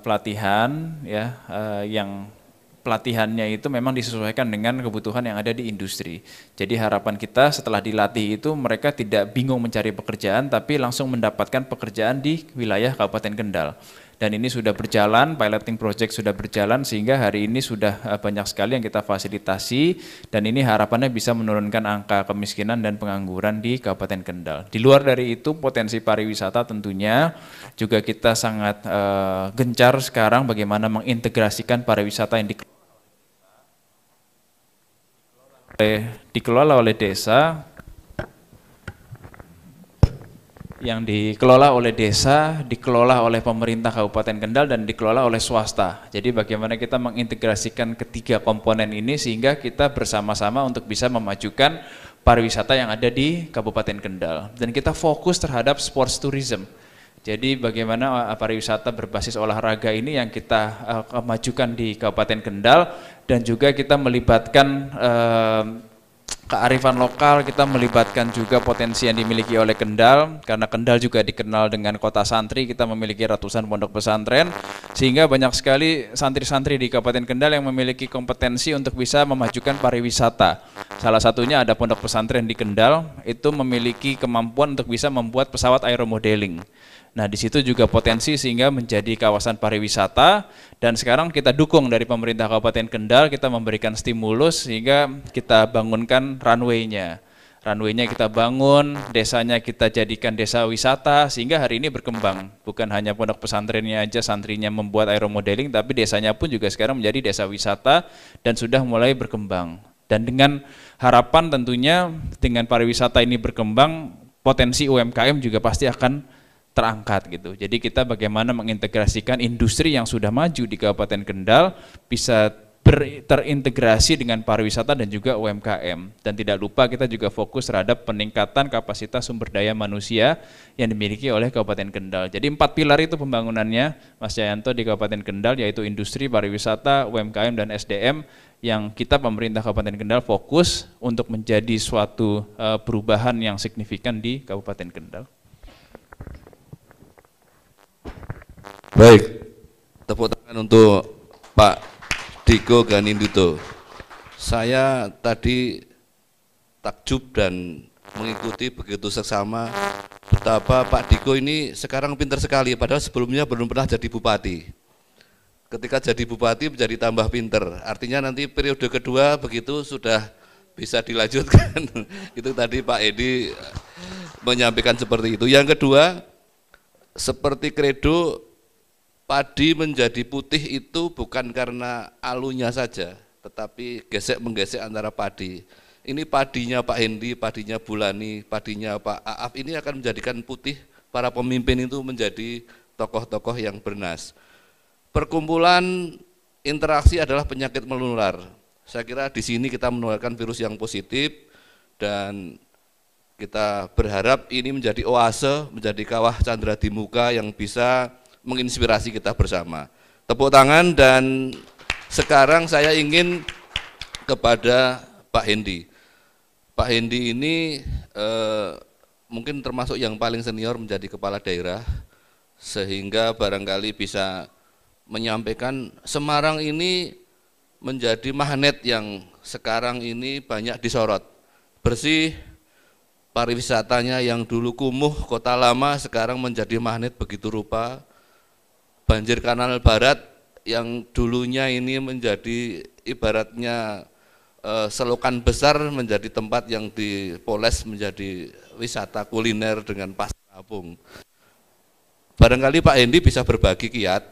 pelatihan ya yang pelatihannya itu memang disesuaikan dengan kebutuhan yang ada di industri. Jadi harapan kita setelah dilatih itu mereka tidak bingung mencari pekerjaan tapi langsung mendapatkan pekerjaan di wilayah Kabupaten Kendal. Dan ini sudah berjalan, piloting project sudah berjalan sehingga hari ini sudah banyak sekali yang kita fasilitasi dan ini harapannya bisa menurunkan angka kemiskinan dan pengangguran di Kabupaten Kendal. Di luar dari itu potensi pariwisata tentunya juga kita sangat gencar sekarang bagaimana mengintegrasikan pariwisata yang dikelola oleh desa, dikelola oleh pemerintah Kabupaten Kendal dan dikelola oleh swasta. Jadi bagaimana kita mengintegrasikan ketiga komponen ini sehingga kita bersama-sama untuk bisa memajukan pariwisata yang ada di Kabupaten Kendal. Dan kita fokus terhadap sports tourism. Jadi bagaimana pariwisata berbasis olahraga ini yang kita majukan di Kabupaten Kendal dan juga kita melibatkan kearifan lokal, kita melibatkan juga potensi yang dimiliki oleh Kendal, karena Kendal juga dikenal dengan kota santri, kita memiliki ratusan pondok pesantren, sehingga banyak sekali santri-santri di Kabupaten Kendal yang memiliki kompetensi untuk bisa memajukan pariwisata. Salah satunya ada pondok pesantren di Kendal, itu memiliki kemampuan untuk bisa membuat pesawat aeromodeling. Nah, di situ juga potensi sehingga menjadi kawasan pariwisata dan sekarang kita dukung dari pemerintah Kabupaten Kendal, kita memberikan stimulus sehingga kita bangunkan runway-nya. Runway-nya kita bangun, desanya kita jadikan desa wisata sehingga hari ini berkembang. Bukan hanya pondok pesantrennya aja santrinya membuat aeromodeling, tapi desanya pun juga sekarang menjadi desa wisata dan sudah mulai berkembang. Dan dengan harapan tentunya dengan pariwisata ini berkembang, potensi UMKM juga pasti akan terangkat gitu. Jadi kita bagaimana mengintegrasikan industri yang sudah maju di Kabupaten Kendal bisa terintegrasi dengan pariwisata dan juga UMKM. Dan tidak lupa kita juga fokus terhadap peningkatan kapasitas sumber daya manusia yang dimiliki oleh Kabupaten Kendal. Jadi 4 pilar itu pembangunannya Mas Jayanto di Kabupaten Kendal, yaitu industri, pariwisata, UMKM dan SDM yang kita pemerintah Kabupaten Kendal fokus untuk menjadi suatu perubahan yang signifikan di Kabupaten Kendal. Baik, tepuk tangan untuk Pak Diko Ganinduto. Saya tadi takjub dan mengikuti begitu seksama betapa Pak Diko ini sekarang pintar sekali, padahal sebelumnya belum pernah jadi bupati. Ketika jadi bupati menjadi tambah pintar, artinya nanti periode kedua begitu sudah bisa dilanjutkan. Itu tadi Pak Edi menyampaikan seperti itu. Yang kedua, seperti kredo, padi menjadi putih itu bukan karena alunya saja, tetapi gesek-menggesek antara padi. Ini padinya Pak Hendi, padinya Bulani, padinya Pak Aaf, ini akan menjadikan putih para pemimpin itu menjadi tokoh-tokoh yang bernas. Perkumpulan interaksi adalah penyakit menular. Saya kira di sini kita menularkan virus yang positif dan kita berharap ini menjadi oase, menjadi kawah candra di muka yang bisa menginspirasi kita bersama. Tepuk tangan. Dan sekarang saya ingin kepada Pak Hendi. Pak Hendi ini mungkin termasuk yang paling senior menjadi kepala daerah, sehingga barangkali bisa menyampaikan Semarang ini menjadi magnet yang sekarang ini banyak disorot. Bersih, pariwisatanya yang dulu kumuh, kota lama sekarang menjadi magnet begitu rupa. Banjir Kanal Barat yang dulunya ini menjadi ibaratnya selokan besar menjadi tempat yang dipoles menjadi wisata kuliner dengan pasar apung. Barangkali Pak Hendi bisa berbagi kiat,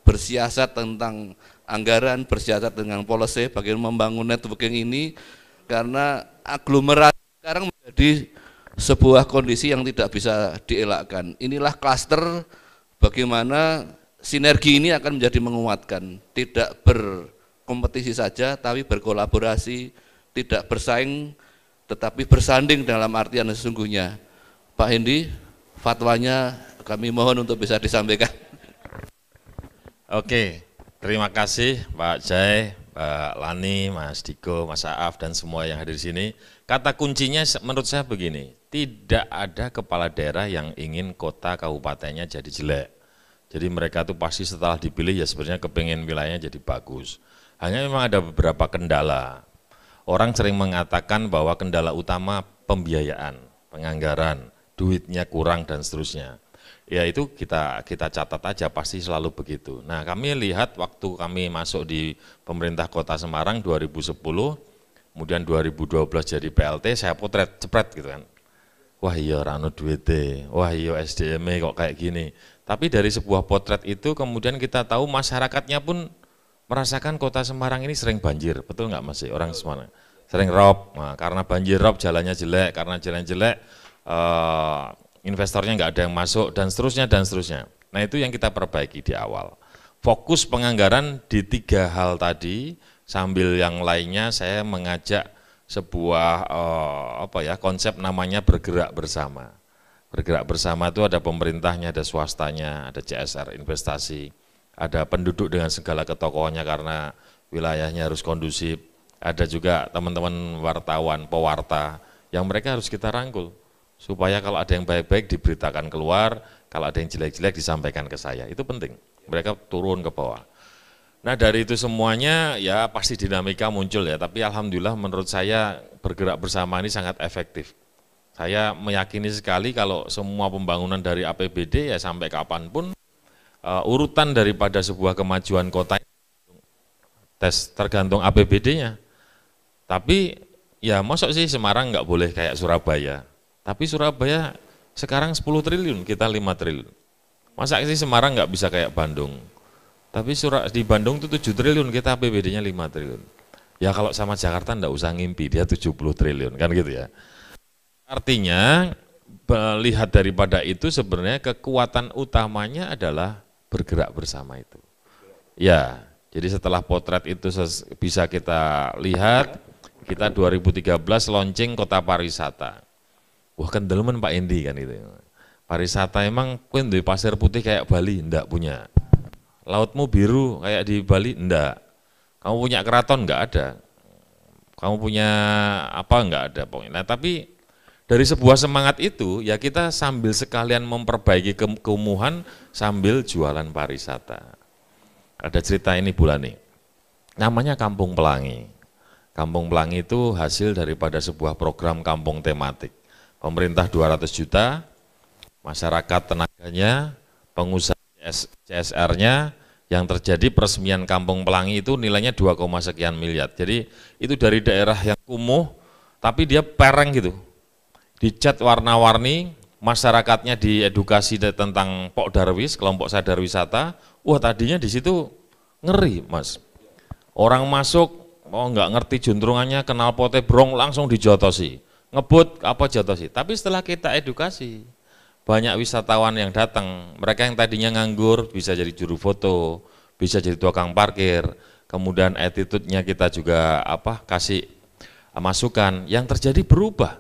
bersiasat tentang anggaran, bersiasat dengan policy, bagaimana membangun networking ini, karena aglomerasi sekarang menjadi sebuah kondisi yang tidak bisa dielakkan. Inilah klaster bagaimana sinergi ini akan menjadi menguatkan, tidak berkompetisi saja tapi berkolaborasi, tidak bersaing tetapi bersanding dalam artian sesungguhnya. Pak Hendi, fatwanya kami mohon untuk bisa disampaikan. Oke, terima kasih Pak Jai, Pak Lani, Mas Diko, Mas Aaf dan semua yang hadir di sini. Kata kuncinya menurut saya begini, tidak ada kepala daerah yang ingin kota kabupatennya jadi jelek. Jadi mereka tuh pasti setelah dipilih ya sebenarnya kepengen wilayahnya jadi bagus. Hanya memang ada beberapa kendala. Orang sering mengatakan bahwa kendala utama pembiayaan, penganggaran, duitnya kurang dan seterusnya. Ya itu kita catat aja, pasti selalu begitu. Nah kami lihat waktu kami masuk di pemerintah Kota Semarang 2010, kemudian 2012 jadi PLT, saya potret cepret gitu kan. Wah iya rano duite, wah iya SDM kok kayak gini. Tapi dari sebuah potret itu kemudian kita tahu masyarakatnya pun merasakan Kota Semarang ini sering banjir, betul nggak Mas? Orang Semarang sering rob, nah, karena banjir rob jalannya jelek, karena jalan jelek investornya nggak ada yang masuk dan seterusnya dan seterusnya. Nah itu yang kita perbaiki di awal. Fokus penganggaran di 3 hal tadi, sambil yang lainnya saya mengajak sebuah konsep namanya bergerak bersama. Bergerak bersama itu ada pemerintahnya, ada swastanya, ada CSR investasi, ada penduduk dengan segala ketokohannya karena wilayahnya harus kondusif, ada juga teman-teman wartawan, pewarta yang mereka harus kita rangkul. Supaya kalau ada yang baik-baik diberitakan keluar, kalau ada yang jelek-jelek disampaikan ke saya, itu penting. Mereka turun ke bawah. Nah dari itu semuanya ya pasti dinamika muncul ya, tapi alhamdulillah menurut saya bergerak bersama ini sangat efektif. Saya meyakini sekali kalau semua pembangunan dari APBD ya sampai kapanpun urutan daripada sebuah kemajuan kota tergantung APBD-nya. Tapi ya masuk sih Semarang nggak boleh kayak Surabaya. Tapi Surabaya sekarang 10 triliun, kita 5 triliun. Masa sih Semarang nggak bisa kayak Bandung? Tapi di Bandung itu 7 triliun, kita APBD-nya 5 triliun. Ya kalau sama Jakarta nggak usah ngimpi, dia 70 triliun, kan gitu ya. Artinya, melihat daripada itu sebenarnya kekuatan utamanya adalah bergerak bersama itu. Ya, jadi setelah potret itu bisa kita lihat, kita 2013 launching kota pariwisata. Wah kendelemen Pak Endi kan itu. Pariwisata emang kuwi duwe pasir putih kayak Bali, enggak punya. Lautmu biru kayak di Bali, enggak. Kamu punya keraton, enggak ada. Kamu punya apa, enggak ada pokoknya. Nah tapi dari sebuah semangat itu ya kita sambil sekalian memperbaiki kekumuhan sambil jualan pariwisata. Ada cerita ini Bulani. Namanya Kampung Pelangi. Kampung Pelangi itu hasil daripada sebuah program kampung tematik. Pemerintah 200 juta, masyarakat tenaganya, pengusaha CSR-nya, yang terjadi peresmian Kampung Pelangi itu nilainya 2, sekian miliar. Jadi itu dari daerah yang kumuh, tapi dia pereng gitu. Dicat warna-warni, masyarakatnya diedukasi tentang Pok Darwis, kelompok sadar wisata. Wah tadinya di situ ngeri Mas. Orang masuk, nggak ngerti juntrungannya, kenal pote brong langsung dijotosi. Ngebut apa jotosi, tapi setelah kita edukasi banyak wisatawan yang datang, mereka yang tadinya nganggur bisa jadi juru foto, bisa jadi tukang parkir, kemudian attitude-nya kita juga kasih masukan, yang terjadi berubah.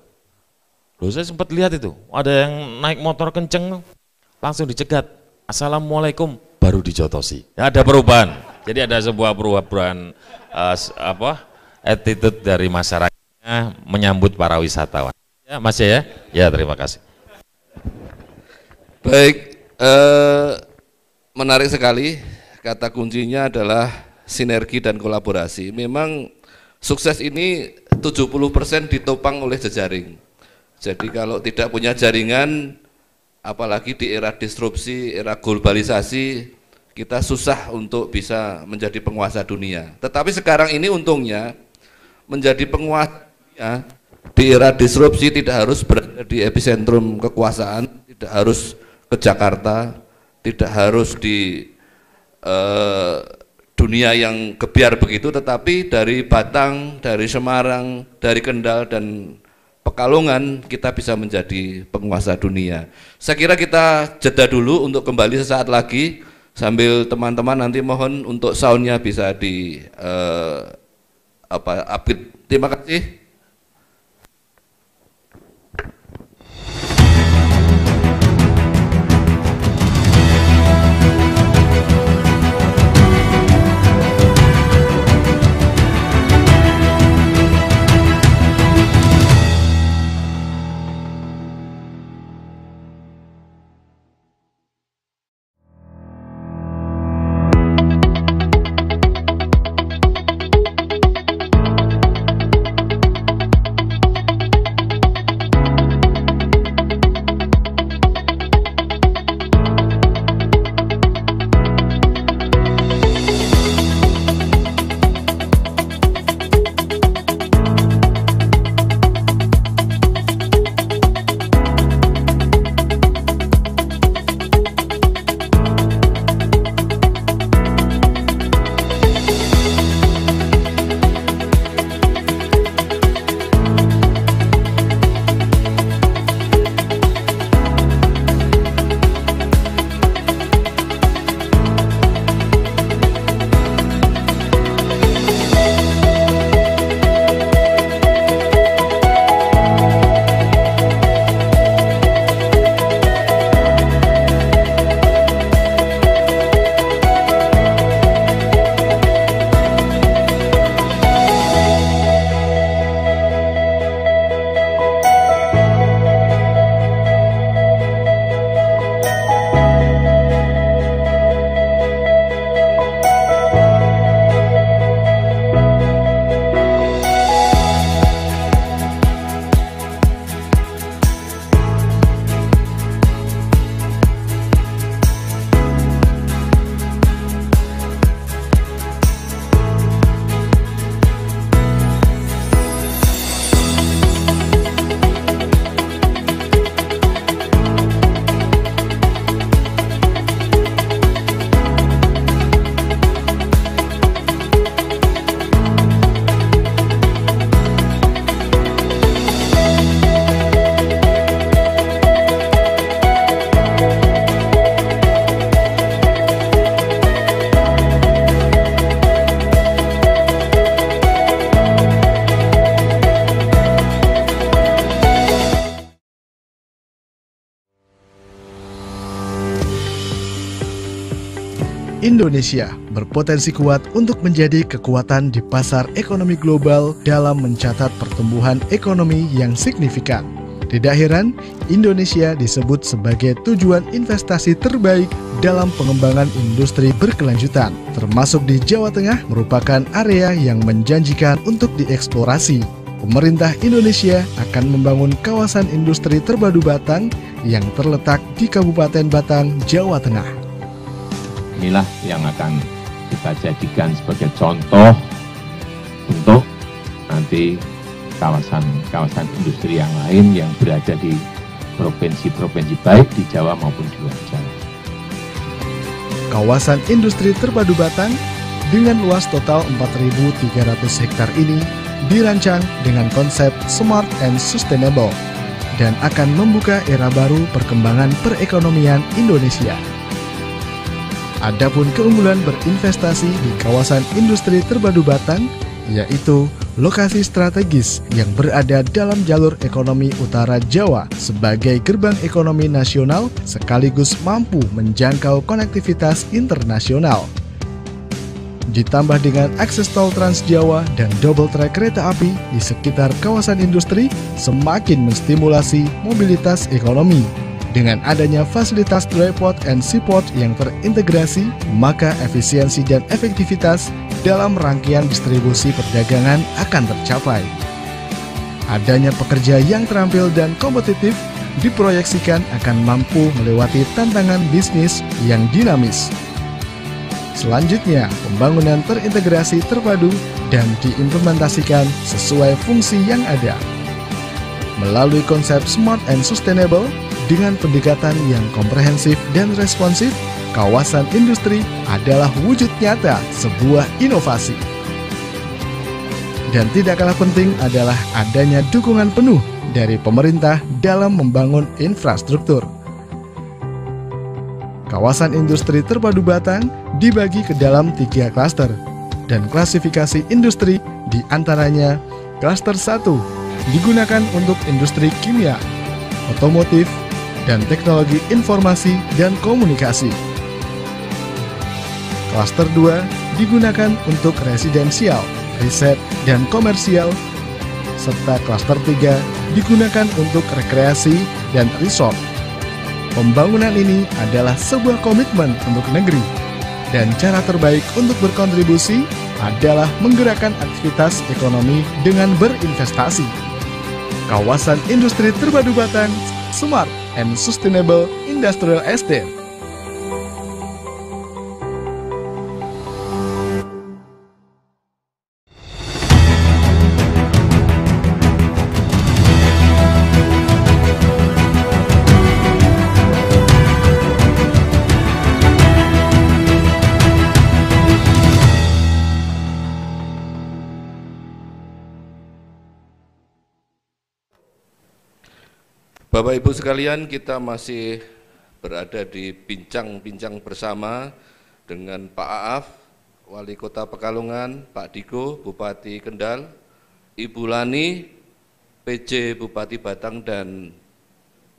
Loh saya sempat lihat itu, ada yang naik motor kenceng langsung dicegat, assalamualaikum baru dijotosi, ya, ada perubahan. Jadi ada sebuah perubahan attitude dari masyarakat menyambut para wisatawan. Ya Mas ya, ya terima kasih. Baik, menarik sekali. Kata kuncinya adalah sinergi dan kolaborasi. Memang sukses ini 70% ditopang oleh jejaring. Jadi kalau tidak punya jaringan, apalagi di era disrupsi, era globalisasi, kita susah untuk bisa menjadi penguasa dunia. Tetapi sekarang ini untungnya menjadi penguasa di era disrupsi tidak harus berada di epicentrum kekuasaan, tidak harus ke Jakarta, tidak harus di dunia yang gebiar begitu, tetapi dari Batang, dari Semarang, dari Kendal dan Pekalongan kita bisa menjadi penguasa dunia. Saya kira kita jeda dulu untuk kembali sesaat lagi sambil teman-teman nanti mohon untuk soundnya bisa di upgrade. Terima kasih. Indonesia berpotensi kuat untuk menjadi kekuatan di pasar ekonomi global dalam mencatat pertumbuhan ekonomi yang signifikan. Tidak heran, Indonesia disebut sebagai tujuan investasi terbaik dalam pengembangan industri berkelanjutan, termasuk di Jawa Tengah merupakan area yang menjanjikan untuk dieksplorasi. Pemerintah Indonesia akan membangun kawasan industri terpadu Batang yang terletak di Kabupaten Batang, Jawa Tengah. Inilah yang akan kita jadikan sebagai contoh untuk nanti kawasan-kawasan industri yang lain yang berada di provinsi-provinsi baik di Jawa maupun di luar Jawa. Kawasan industri terpadu Batang dengan luas total 4.300 hektar ini dirancang dengan konsep smart and sustainable dan akan membuka era baru perkembangan perekonomian Indonesia. Adapun keunggulan berinvestasi di kawasan industri terpadu Batang, yaitu lokasi strategis yang berada dalam jalur ekonomi utara Jawa sebagai gerbang ekonomi nasional sekaligus mampu menjangkau konektivitas internasional. Ditambah dengan akses tol Trans Jawa dan double track kereta api di sekitar kawasan industri semakin menstimulasi mobilitas ekonomi. Dengan adanya fasilitas dry port and seaport yang terintegrasi, maka efisiensi dan efektivitas dalam rangkaian distribusi perdagangan akan tercapai. Adanya pekerja yang terampil dan kompetitif diproyeksikan akan mampu melewati tantangan bisnis yang dinamis. Selanjutnya, pembangunan terintegrasi terpadu dan diimplementasikan sesuai fungsi yang ada. Melalui konsep smart and sustainable, dengan pendekatan yang komprehensif dan responsif, kawasan industri adalah wujud nyata sebuah inovasi. Dan tidak kalah penting adalah adanya dukungan penuh dari pemerintah dalam membangun infrastruktur. Kawasan industri terpadu Batang dibagi ke dalam 3 klaster, dan klasifikasi industri diantaranya klaster 1 digunakan untuk industri kimia, otomotif, dan teknologi informasi dan komunikasi. Klaster 2 digunakan untuk residensial, riset, dan komersial, serta klaster 3 digunakan untuk rekreasi dan resort. Pembangunan ini adalah sebuah komitmen untuk negeri, dan cara terbaik untuk berkontribusi adalah menggerakkan aktivitas ekonomi dengan berinvestasi. Kawasan industri terpadu Batang, Smart and Sustainable Industrial Estate. Bapak Ibu sekalian, kita masih berada di bincang-bincang bersama dengan Pak Aaf, Wali Kota Pekalongan, Pak Diko, Bupati Kendal, Ibu Lani, PJ Bupati Batang, dan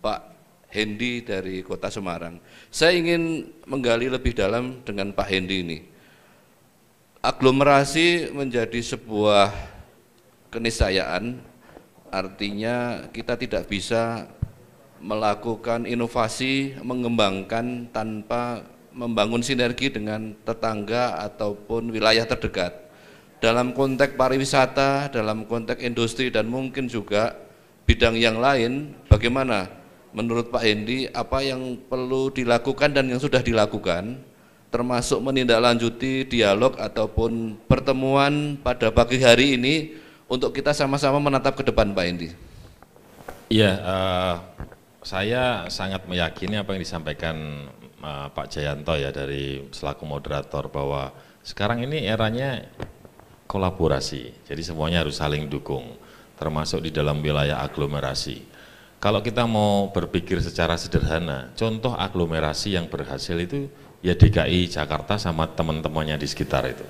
Pak Hendi dari Kota Semarang. Saya ingin menggali lebih dalam dengan Pak Hendi ini. Aglomerasi menjadi sebuah keniscayaan, artinya kita tidak bisa melakukan inovasi, mengembangkan tanpa membangun sinergi dengan tetangga ataupun wilayah terdekat. Dalam konteks pariwisata, dalam konteks industri, dan mungkin juga bidang yang lain, bagaimana menurut Pak Hendi apa yang perlu dilakukan dan yang sudah dilakukan, termasuk menindaklanjuti dialog ataupun pertemuan pada pagi hari ini untuk kita sama-sama menatap ke depan, Pak Hendi? Iya, saya sangat meyakini apa yang disampaikan Pak Jayanto ya dari selaku moderator, bahwa sekarang ini eranya kolaborasi, jadi semuanya harus saling dukung, termasuk di dalam wilayah aglomerasi. Kalau kita mau berpikir secara sederhana, contoh aglomerasi yang berhasil itu ya DKI Jakarta sama teman-temannya di sekitar itu.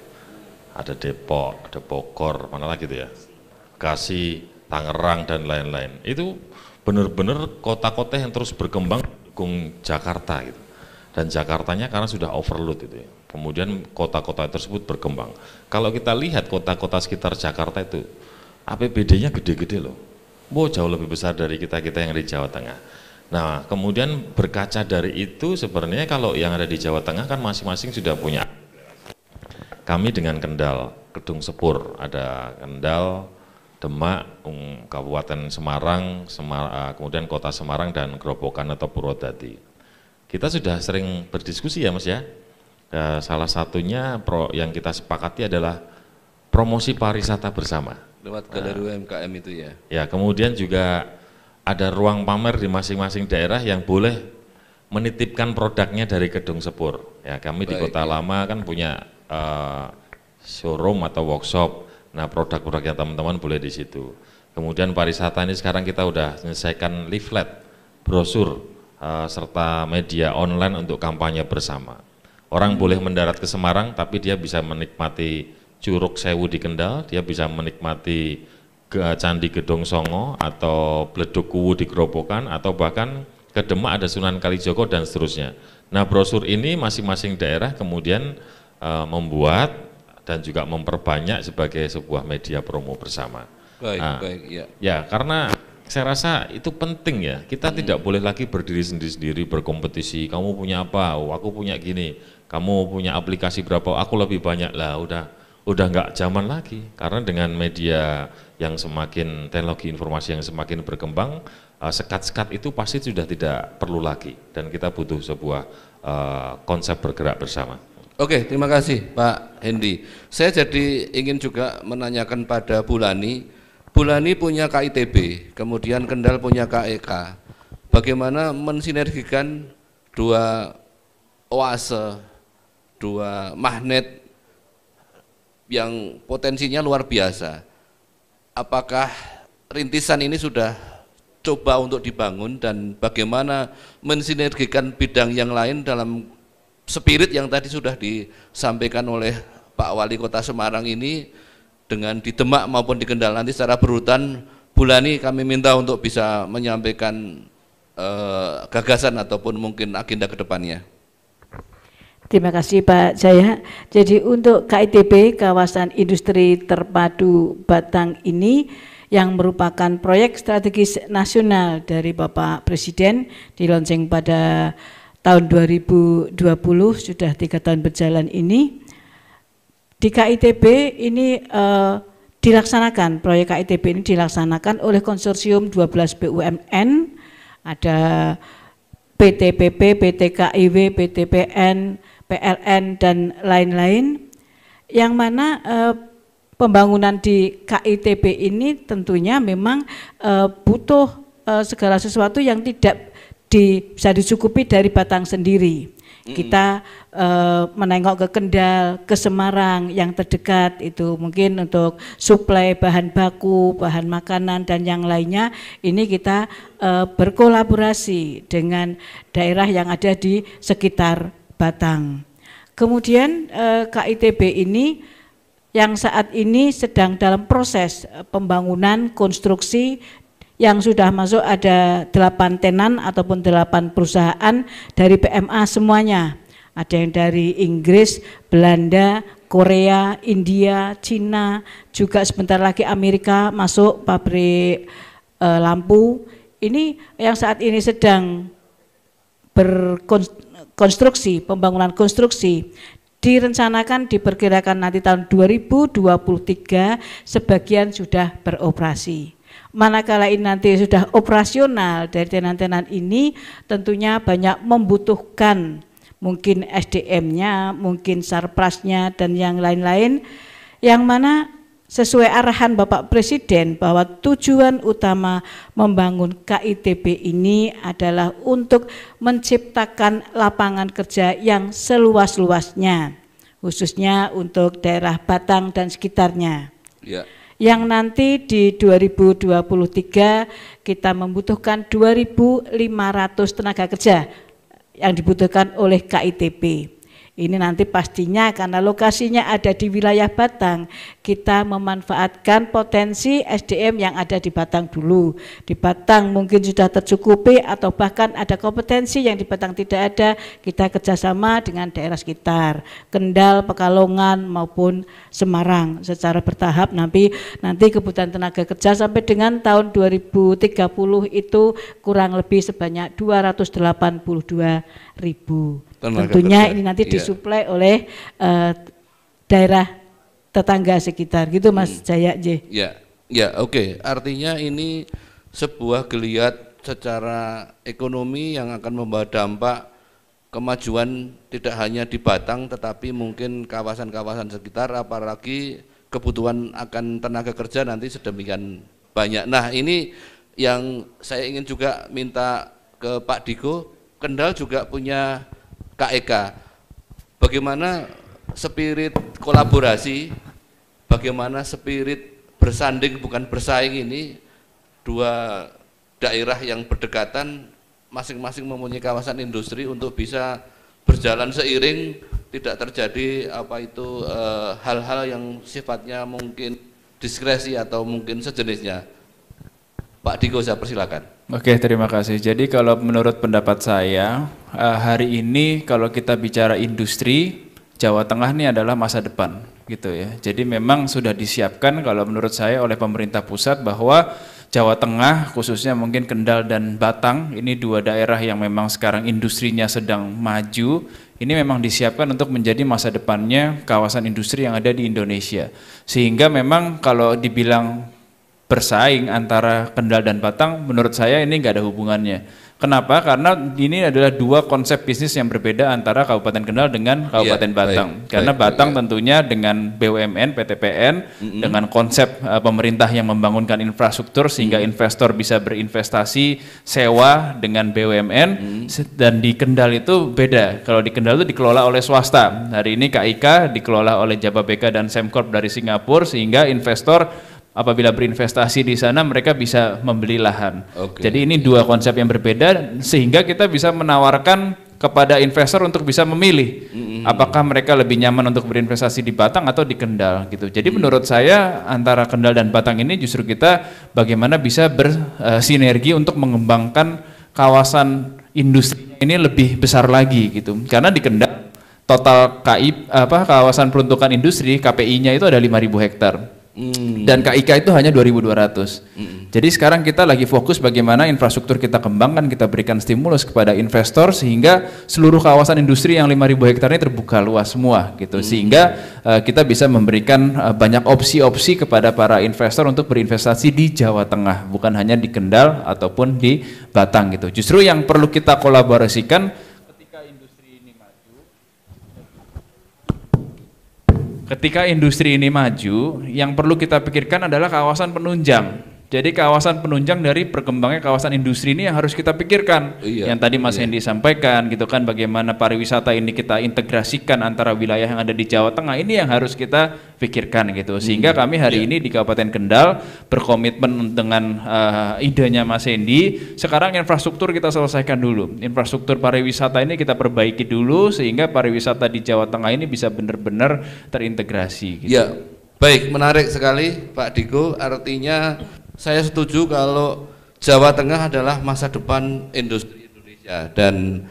Ada Depok, ada Bogor, mana lagi itu ya, Bekasi, Tangerang, dan lain-lain. Itu benar-benar kota-kota yang terus berkembang dukung Jakarta gitu. Dan Jakartanya karena sudah overload itu ya. kemudian kota-kota tersebut berkembang. Kalau kita lihat kota-kota sekitar Jakarta itu, APBD-nya gede-gede loh, jauh lebih besar dari kita-kita yang di Jawa Tengah. Nah, kemudian berkaca dari itu sebenarnya kalau yang ada di Jawa Tengah kan masing-masing sudah punya. Kami dengan Kendal, Kedung Sepur, ada Kendal, Demak, Kabupaten Semarang, kemudian Kota Semarang dan Grobogan atau Purwodadi. Kita sudah sering berdiskusi ya Mas ya. Salah satunya yang kita sepakati adalah promosi pariwisata bersama. Lewat galeri UMKM itu ya. Ya, kemudian juga ada ruang pamer di masing-masing daerah yang boleh menitipkan produknya dari Kedung Sepur. Ya, kami di Kota Lama kan punya showroom atau workshop. Nah, produk-produknya teman-teman boleh di situ. Kemudian pariwisata ini sekarang kita udah menyelesaikan leaflet, brosur, serta media online untuk kampanye bersama. Orang boleh mendarat ke Semarang, tapi dia bisa menikmati Curug Sewu di Kendal, dia bisa menikmati Candi Gedong Songo atau Bledug Kuwu di Grobogan, atau bahkan ke Demak ada Sunan Kalijogo dan seterusnya. Nah, brosur ini masing-masing daerah kemudian membuat dan juga memperbanyak sebagai sebuah media promo bersama. Baik, ya. Ya, karena saya rasa itu penting ya. Kita tidak boleh lagi berdiri sendiri-sendiri berkompetisi. Kamu punya apa? Oh, aku punya gini. Kamu punya aplikasi berapa? Aku lebih banyak lah. Udah nggak zaman lagi. Karena dengan media yang semakin teknologi informasi yang semakin berkembang, sekat-sekat itu pasti sudah tidak perlu lagi. Dan kita butuh sebuah konsep bergerak bersama. Oke, terima kasih Pak Hendy. Saya jadi ingin juga menanyakan pada Bu Lani. Bu Lani punya KITB, kemudian Kendal punya KEK. Bagaimana mensinergikan dua oase, dua magnet yang potensinya luar biasa? Apakah rintisan ini sudah coba untuk dibangun dan bagaimana mensinergikan bidang yang lain dalam spirit yang tadi sudah disampaikan oleh Pak Wali Kota Semarang ini dengan di Demak maupun di Kendal nanti secara berurutan. Bu Lani kami minta untuk bisa menyampaikan gagasan ataupun mungkin agenda ke depannya. Terima kasih Pak Jaya. Jadi untuk KITB Kawasan Industri Terpadu Batang ini yang merupakan proyek strategis nasional dari Bapak Presiden dilaunching pada tahun 2020, sudah 3 tahun berjalan ini. Di KITB ini dilaksanakan, proyek KITB ini dilaksanakan oleh konsorsium 12 BUMN, ada PTPP, PTKIW, PTPN, PLN, dan lain-lain, yang mana pembangunan di KITB ini tentunya memang butuh segala sesuatu yang tidak bisa dicukupi dari Batang sendiri. Kita menengok ke Kendal, ke Semarang yang terdekat itu mungkin untuk suplai bahan baku, bahan makanan dan yang lainnya. Ini kita berkolaborasi dengan daerah yang ada di sekitar Batang. Kemudian KITB ini yang saat ini sedang dalam proses pembangunan konstruksi yang sudah masuk ada 8 tenan ataupun 8 perusahaan dari PMA semuanya. Ada yang dari Inggris, Belanda, Korea, India, Cina, juga sebentar lagi Amerika masuk pabrik lampu. Ini yang saat ini sedang berkonstruksi, pembangunan konstruksi. Direncanakan diperkirakan nanti tahun 2023 sebagian sudah beroperasi. Manakala ini nanti sudah operasional dari tenan-tenan ini tentunya banyak membutuhkan mungkin SDM-nya, mungkin sarprasnya dan yang lain-lain, yang mana sesuai arahan Bapak Presiden bahwa tujuan utama membangun KITB ini adalah untuk menciptakan lapangan kerja yang seluas-luasnya, khususnya untuk daerah Batang dan sekitarnya. Ya. Yang nanti di 2023 kita membutuhkan 2.500 tenaga kerja yang dibutuhkan oleh KITB. Ini nanti pastinya karena lokasinya ada di wilayah Batang, kita memanfaatkan potensi SDM yang ada di Batang dulu. Di Batang mungkin sudah tercukupi atau bahkan ada kompetensi yang di Batang tidak ada, kita kerjasama dengan daerah sekitar, Kendal, Pekalongan maupun Semarang secara bertahap. Nanti kebutuhan tenaga kerja sampai dengan tahun 2030 itu kurang lebih sebanyak 282.000. Tentunya ini nanti disuplai oleh daerah tetangga sekitar, gitu Mas Jaya J. Oke. Artinya ini sebuah geliat secara ekonomi yang akan membawa dampak kemajuan tidak hanya di Batang tetapi mungkin kawasan-kawasan sekitar, apalagi kebutuhan akan tenaga kerja nanti sedemikian banyak. Nah, ini yang saya ingin juga minta ke Pak Diko. Kendal juga punya KEK, bagaimana spirit kolaborasi, bagaimana spirit bersanding bukan bersaing ini, dua daerah yang berdekatan masing-masing mempunyai kawasan industri untuk bisa berjalan seiring, tidak terjadi hal-hal yang sifatnya mungkin diskresi atau mungkin sejenisnya. Pak Diko, saya persilakan. Oke, terima kasih. Jadi kalau menurut pendapat saya, hari ini kalau kita bicara industri, Jawa Tengah ini adalah masa depan, gitu ya. Jadi memang sudah disiapkan kalau menurut saya oleh pemerintah pusat bahwa Jawa Tengah, khususnya mungkin Kendal dan Batang, ini dua daerah yang memang sekarang industrinya sedang maju, ini memang disiapkan untuk menjadi masa depannya kawasan industri yang ada di Indonesia. Sehingga memang kalau dibilang bersaing antara Kendal dan Batang, menurut saya ini nggak ada hubungannya. Kenapa? Karena ini adalah dua konsep bisnis yang berbeda antara Kabupaten Kendal dengan Kabupaten Batang. Karena Batang tentunya dengan BUMN, PTPN, dengan konsep pemerintah yang membangunkan infrastruktur sehingga investor bisa berinvestasi sewa dengan BUMN, dan di Kendal itu beda. Kalau di Kendal itu dikelola oleh swasta. Hari ini KIK dikelola oleh Jababeka dan Semcorp dari Singapura, sehingga investor apabila berinvestasi di sana mereka bisa membeli lahan. Jadi ini dua konsep yang berbeda sehingga kita bisa menawarkan kepada investor untuk bisa memilih apakah mereka lebih nyaman untuk berinvestasi di Batang atau di Kendal gitu. Jadi menurut saya antara Kendal dan Batang ini justru kita bagaimana bisa bersinergi untuk mengembangkan kawasan industri ini lebih besar lagi gitu. Karena di Kendal total kawasan peruntukan industri KPI-nya itu ada 5.000 hektar. Dan KIK itu hanya 2.200. Jadi sekarang kita lagi fokus bagaimana infrastruktur kita kembangkan, kita berikan stimulus kepada investor sehingga seluruh kawasan industri yang 5.000 hektar ini terbuka luas semua gitu. Sehingga kita bisa memberikan banyak opsi-opsi kepada para investor untuk berinvestasi di Jawa Tengah, bukan hanya di Kendal ataupun di Batang gitu. Justru yang perlu kita kolaborasikan ketika industri ini maju, yang perlu kita pikirkan adalah kawasan penunjang. Jadi kawasan penunjang dari berkembangnya kawasan industri ini yang harus kita pikirkan. Yang tadi Mas Hendy sampaikan gitu kan, bagaimana pariwisata ini kita integrasikan antara wilayah yang ada di Jawa Tengah, ini yang harus kita pikirkan gitu. Sehingga kami hari ini di Kabupaten Kendal berkomitmen dengan idenya Mas Hendy, sekarang infrastruktur kita selesaikan dulu. Infrastruktur pariwisata ini kita perbaiki dulu sehingga pariwisata di Jawa Tengah ini bisa benar-benar terintegrasi gitu. Ya, baik, menarik sekali Pak Diko. Artinya saya setuju kalau Jawa Tengah adalah masa depan industri Indonesia dan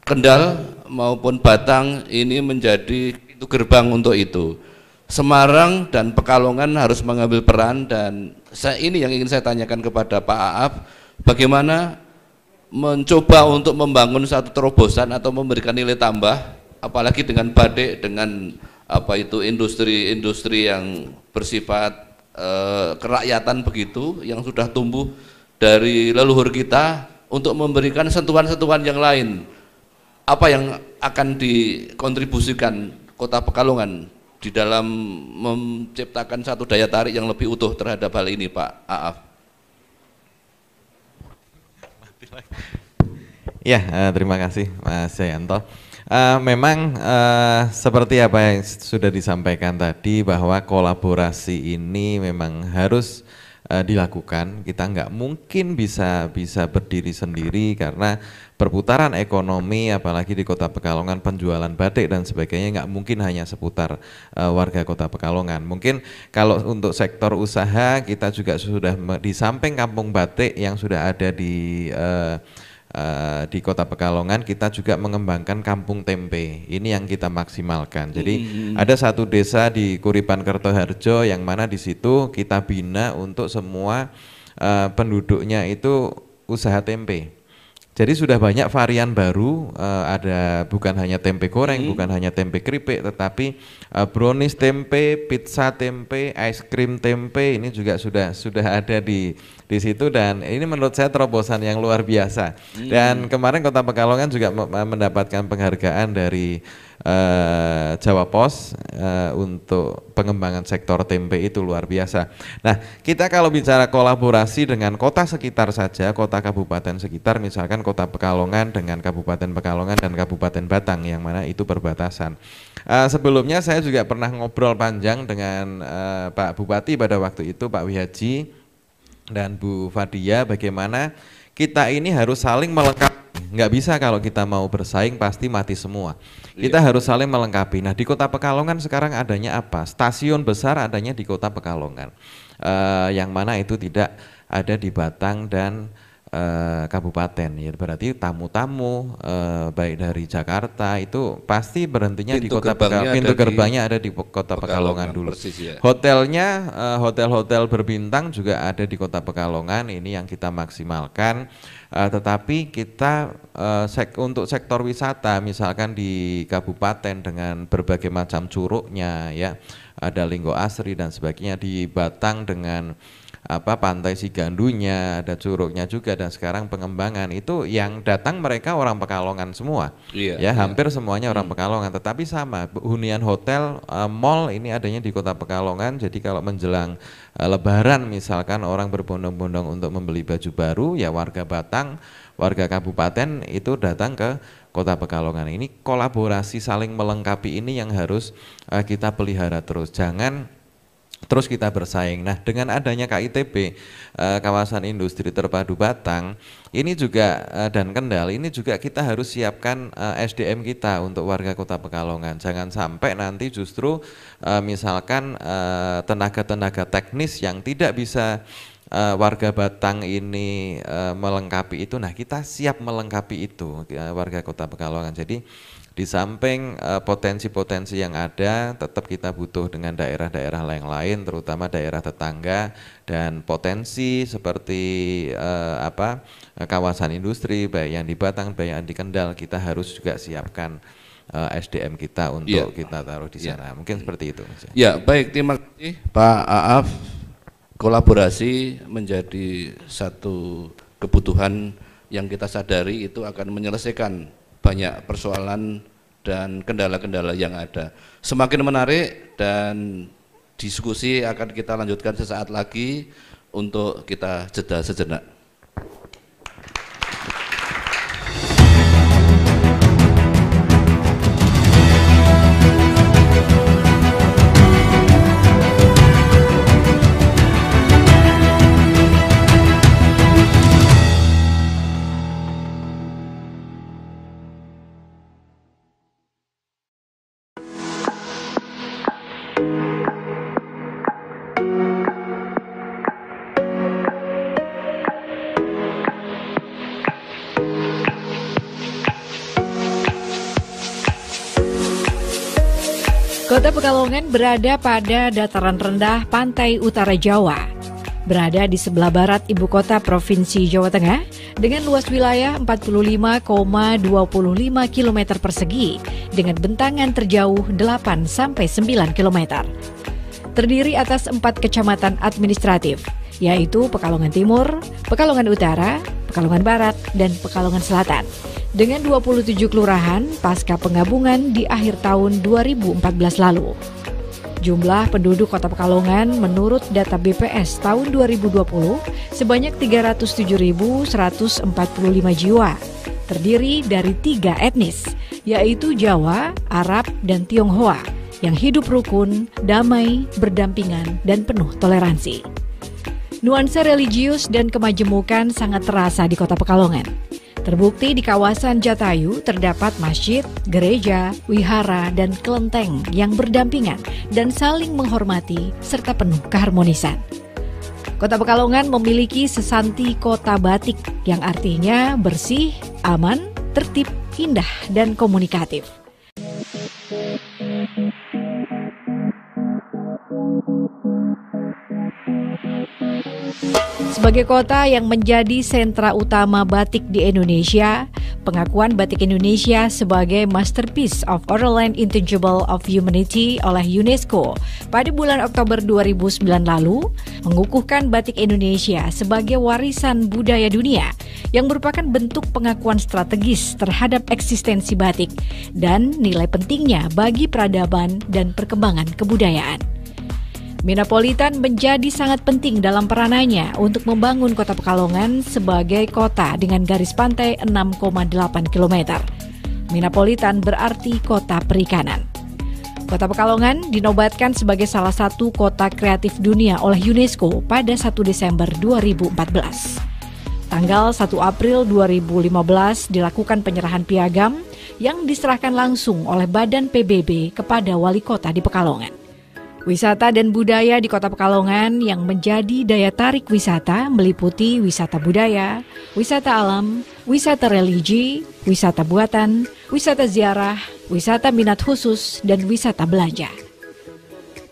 Kendal maupun Batang ini menjadi pintu gerbang untuk itu. Semarang dan Pekalongan harus mengambil peran, dan ini yang ingin saya tanyakan kepada Pak Aap, bagaimana mencoba untuk membangun satu terobosan atau memberikan nilai tambah, apalagi dengan badik, dengan industri-industri yang bersifat kerakyatan begitu, yang sudah tumbuh dari leluhur kita, untuk memberikan sentuhan-sentuhan yang lain. Apa yang akan dikontribusikan Kota Pekalongan di dalam menciptakan satu daya tarik yang lebih utuh terhadap hal ini, Pak Aaf? Ya, terima kasih Mas Jayanto. Memang seperti apa yang sudah disampaikan tadi, bahwa kolaborasi ini memang harus dilakukan. Kita nggak mungkin bisa berdiri sendiri karena perputaran ekonomi apalagi di Kota Pekalongan, penjualan batik dan sebagainya nggak mungkin hanya seputar warga Kota Pekalongan. Mungkin kalau untuk sektor usaha kita juga sudah di samping kampung batik yang sudah ada di Kota Pekalongan, kita juga mengembangkan kampung tempe. Ini yang kita maksimalkan. Jadi ada satu desa di Kuripan Kertoharjo yang mana di situ kita bina untuk semua penduduknya itu usaha tempe. Jadi sudah banyak varian baru, ada bukan hanya tempe goreng, bukan hanya tempe keripik, tetapi brownies tempe, pizza tempe, es krim tempe, ini juga sudah ada di situ, dan ini menurut saya terobosan yang luar biasa. Dan kemarin Kota Pekalongan juga mendapatkan penghargaan dari Jawa Pos untuk pengembangan sektor tempe, itu luar biasa. Nah, kita kalau bicara kolaborasi dengan kota sekitar saja, kota kabupaten sekitar, misalkan Kota Pekalongan dengan Kabupaten Pekalongan dan Kabupaten Batang yang mana itu perbatasan. Sebelumnya saya juga pernah ngobrol panjang dengan Pak Bupati pada waktu itu, Pak Wihaji dan Bu Fadia, bagaimana kita ini harus saling melengkapi. Nggak bisa kalau kita mau bersaing pasti mati semua. Kita harus saling melengkapi. Nah, di Kota Pekalongan sekarang adanya apa? Stasiun besar adanya di Kota Pekalongan, yang mana itu tidak ada di Batang dan kabupaten. Ya, berarti tamu-tamu baik dari Jakarta itu pasti berhentinya di Kota Pekalongan. Pintu gerbangnya ada di Kota Pekalongan dulu. Persis, ya. Hotelnya, hotel-hotel berbintang juga ada di Kota Pekalongan. Ini yang kita maksimalkan. Tetapi kita untuk sektor wisata, misalkan di kabupaten dengan berbagai macam curugnya, ya, ada Linggo Asri dan sebagainya, di Batang dengan Pantai Sigandunya, ada curugnya juga, dan sekarang pengembangan itu yang datang mereka orang Pekalongan semua, hampir semuanya orang Pekalongan. Tetapi sama hunian hotel, mall ini adanya di Kota Pekalongan. Jadi kalau menjelang Lebaran misalkan orang berbondong-bondong untuk membeli baju baru, ya warga Batang, warga kabupaten itu datang ke Kota Pekalongan. Ini kolaborasi saling melengkapi ini yang harus kita pelihara terus. Jangan terus kita bersaing. Nah, dengan adanya KITB, kawasan industri terpadu Batang, ini juga dan Kendal, ini juga kita harus siapkan SDM kita untuk warga Kota Pekalongan. Jangan sampai nanti justru misalkan tenaga-tenaga teknis yang tidak bisa warga Batang ini melengkapi itu. Nah, kita siap melengkapi itu warga Kota Pekalongan. Jadi di samping potensi-potensi yang ada, tetap kita butuh dengan daerah-daerah yang lain, terutama daerah tetangga, dan potensi seperti kawasan industri, baik yang di Batang, baik yang di Kendal, kita harus juga siapkan SDM kita untuk kita taruh di sana. Mungkin seperti itu. Ya, baik, terima kasih Pak Aaf. Kolaborasi menjadi satu kebutuhan yang kita sadari itu akan menyelesaikan banyak persoalan dan kendala-kendala yang ada. Semakin menarik dan diskusi akan kita lanjutkan sesaat lagi. Untuk kita jeda sejenak. Kota Pekalongan berada pada dataran rendah pantai utara Jawa. Berada di sebelah barat ibu kota Provinsi Jawa Tengah dengan luas wilayah 45,25 km persegi dengan bentangan terjauh 8-9 km. Terdiri atas 4 kecamatan administratif, yaitu Pekalongan Timur, Pekalongan Utara, Pekalongan Barat, dan Pekalongan Selatan. Dengan 27 kelurahan pasca penggabungan di akhir tahun 2014 lalu. Jumlah penduduk Kota Pekalongan menurut data BPS tahun 2020 sebanyak 307.145 jiwa, terdiri dari 3 etnis, yaitu Jawa, Arab, dan Tionghoa, yang hidup rukun, damai, berdampingan, dan penuh toleransi. nuansa religius dan kemajemukan sangat terasa di Kota Pekalongan. Terbukti di kawasan Jatayu terdapat masjid, gereja, wihara, dan kelenteng yang berdampingan dan saling menghormati serta penuh keharmonisan. Kota Pekalongan memiliki sesanti kota batik yang artinya bersih, aman, tertib, indah, dan komunikatif. Sebagai kota yang menjadi sentra utama batik di Indonesia, pengakuan Batik Indonesia sebagai Masterpiece of Oral and Intangible of Humanity oleh UNESCO pada bulan Oktober 2009 lalu mengukuhkan Batik Indonesia sebagai warisan budaya dunia yang merupakan bentuk pengakuan strategis terhadap eksistensi batik dan nilai pentingnya bagi peradaban dan perkembangan kebudayaan. Minapolitan menjadi sangat penting dalam peranannya untuk membangun Kota Pekalongan sebagai kota dengan garis pantai 6,8 km. Minapolitan berarti kota perikanan. Kota Pekalongan dinobatkan sebagai salah satu kota kreatif dunia oleh UNESCO pada 1 Desember 2014. Tanggal 1 April 2015 dilakukan penyerahan piagam yang diserahkan langsung oleh Badan PBB kepada Wali Kota di Pekalongan. Wisata dan budaya di Kota Pekalongan yang menjadi daya tarik wisata meliputi wisata budaya, wisata alam, wisata religi, wisata buatan, wisata ziarah, wisata minat khusus, dan wisata belanja.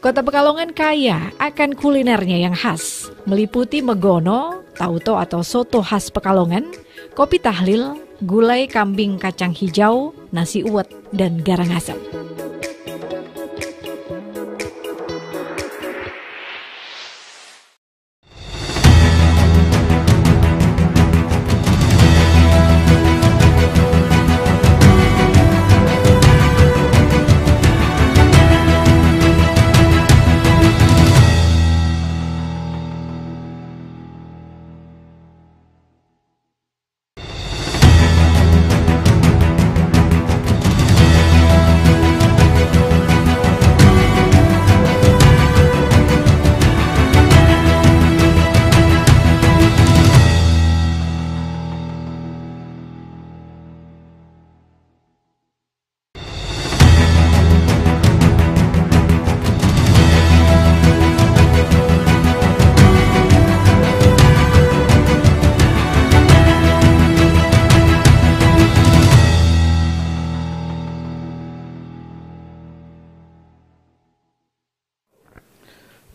Kota Pekalongan kaya akan kulinernya yang khas, meliputi megono, tauto atau soto khas Pekalongan, kopi tahlil, gulai kambing kacang hijau, nasi uwet, dan garang asem.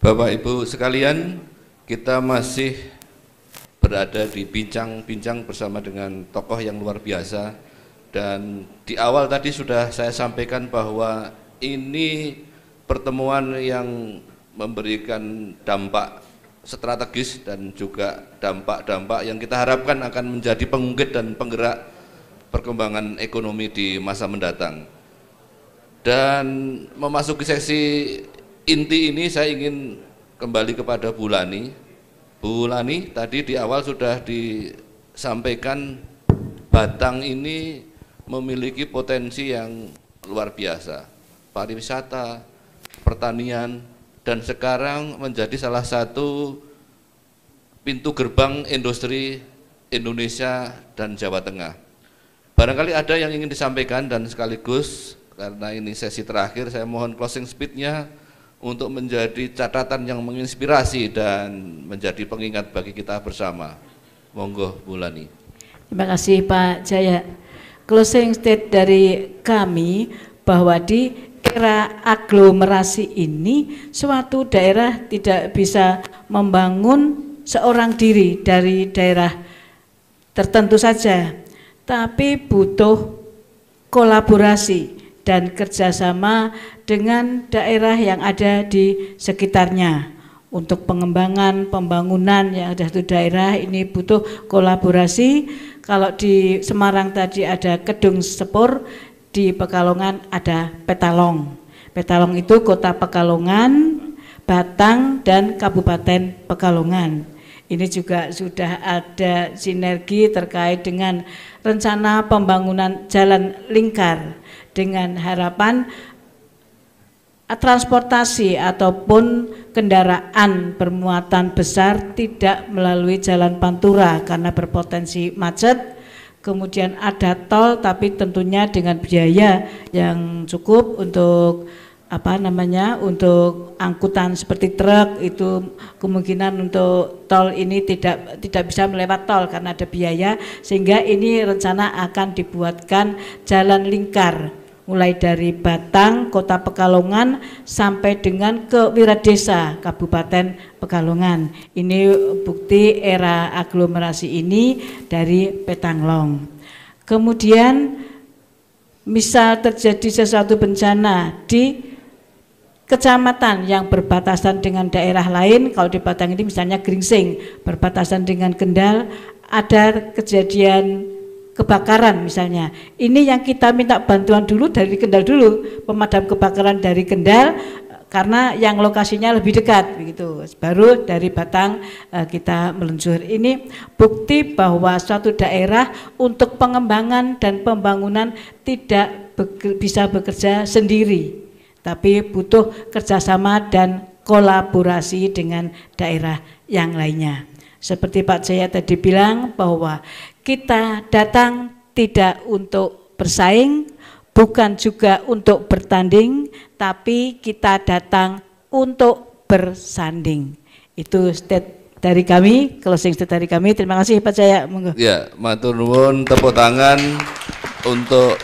Bapak Ibu sekalian, kita masih berada di bincang-bincang bersama dengan tokoh yang luar biasa, dan di awal tadi sudah saya sampaikan bahwa ini pertemuan yang memberikan dampak strategis dan juga dampak-dampak yang kita harapkan akan menjadi pengungkit dan penggerak perkembangan ekonomi di masa mendatang. Dan memasuki sesi inti ini saya ingin kembali kepada Bu Lani. Bu Lani, tadi di awal sudah disampaikan Batang ini memiliki potensi yang luar biasa. Pariwisata, pertanian, dan sekarang menjadi salah satu pintu gerbang industri Indonesia dan Jawa Tengah. Barangkali ada yang ingin disampaikan, dan sekaligus karena ini sesi terakhir saya mohon closing speech-nya untuk menjadi catatan yang menginspirasi dan menjadi pengingat bagi kita bersama. Monggo Bu Lani. Terima kasih Pak Jaya. Closing state dari kami bahwa di era aglomerasi ini suatu daerah tidak bisa membangun seorang diri dari daerah tertentu saja, tapi butuh kolaborasi dan kerjasama dengan daerah yang ada di sekitarnya. Untuk pengembangan pembangunan yang ada di daerah ini butuh kolaborasi. Kalau di Semarang tadi ada Kedung Sepur, di Pekalongan ada Petalong. Petalong itu Kota Pekalongan, Batang, dan Kabupaten Pekalongan. Ini juga sudah ada sinergi terkait dengan rencana pembangunan jalan lingkar dengan harapan transportasi ataupun kendaraan bermuatan besar tidak melalui jalan pantura karena berpotensi macet. Kemudian ada tol, tapi tentunya dengan biaya yang cukup untuk untuk angkutan seperti truk. Itu kemungkinan untuk tol ini tidak bisa melewat tol karena ada biaya, sehingga ini rencana akan dibuatkan jalan lingkar mulai dari Batang, Kota Pekalongan sampai dengan ke Wiradesa, Kabupaten Pekalongan. Ini bukti era aglomerasi ini dari Petanglong. Kemudian misal terjadi sesuatu bencana di kecamatan yang berbatasan dengan daerah lain, kalau di Batang ini misalnya Gringsing, berbatasan dengan Kendal, ada kejadian kebakaran misalnya. Ini yang kita minta bantuan dulu dari Kendal dulu, pemadam kebakaran dari Kendal, karena yang lokasinya lebih dekat begitu. Baru dari Batang kita meluncur. Ini bukti bahwa suatu daerah untuk pengembangan dan pembangunan tidak bisa bekerja sendiri, tapi butuh kerjasama dan kolaborasi dengan daerah yang lainnya. Seperti Pak Jaya tadi bilang bahwa kita datang tidak untuk bersaing, bukan juga untuk bertanding, tapi kita datang untuk bersanding. Itu state dari kami, closing state dari kami. Terima kasih Pak Jaya. Monggo. Ya, matur nuwun, tepuk tangan untuk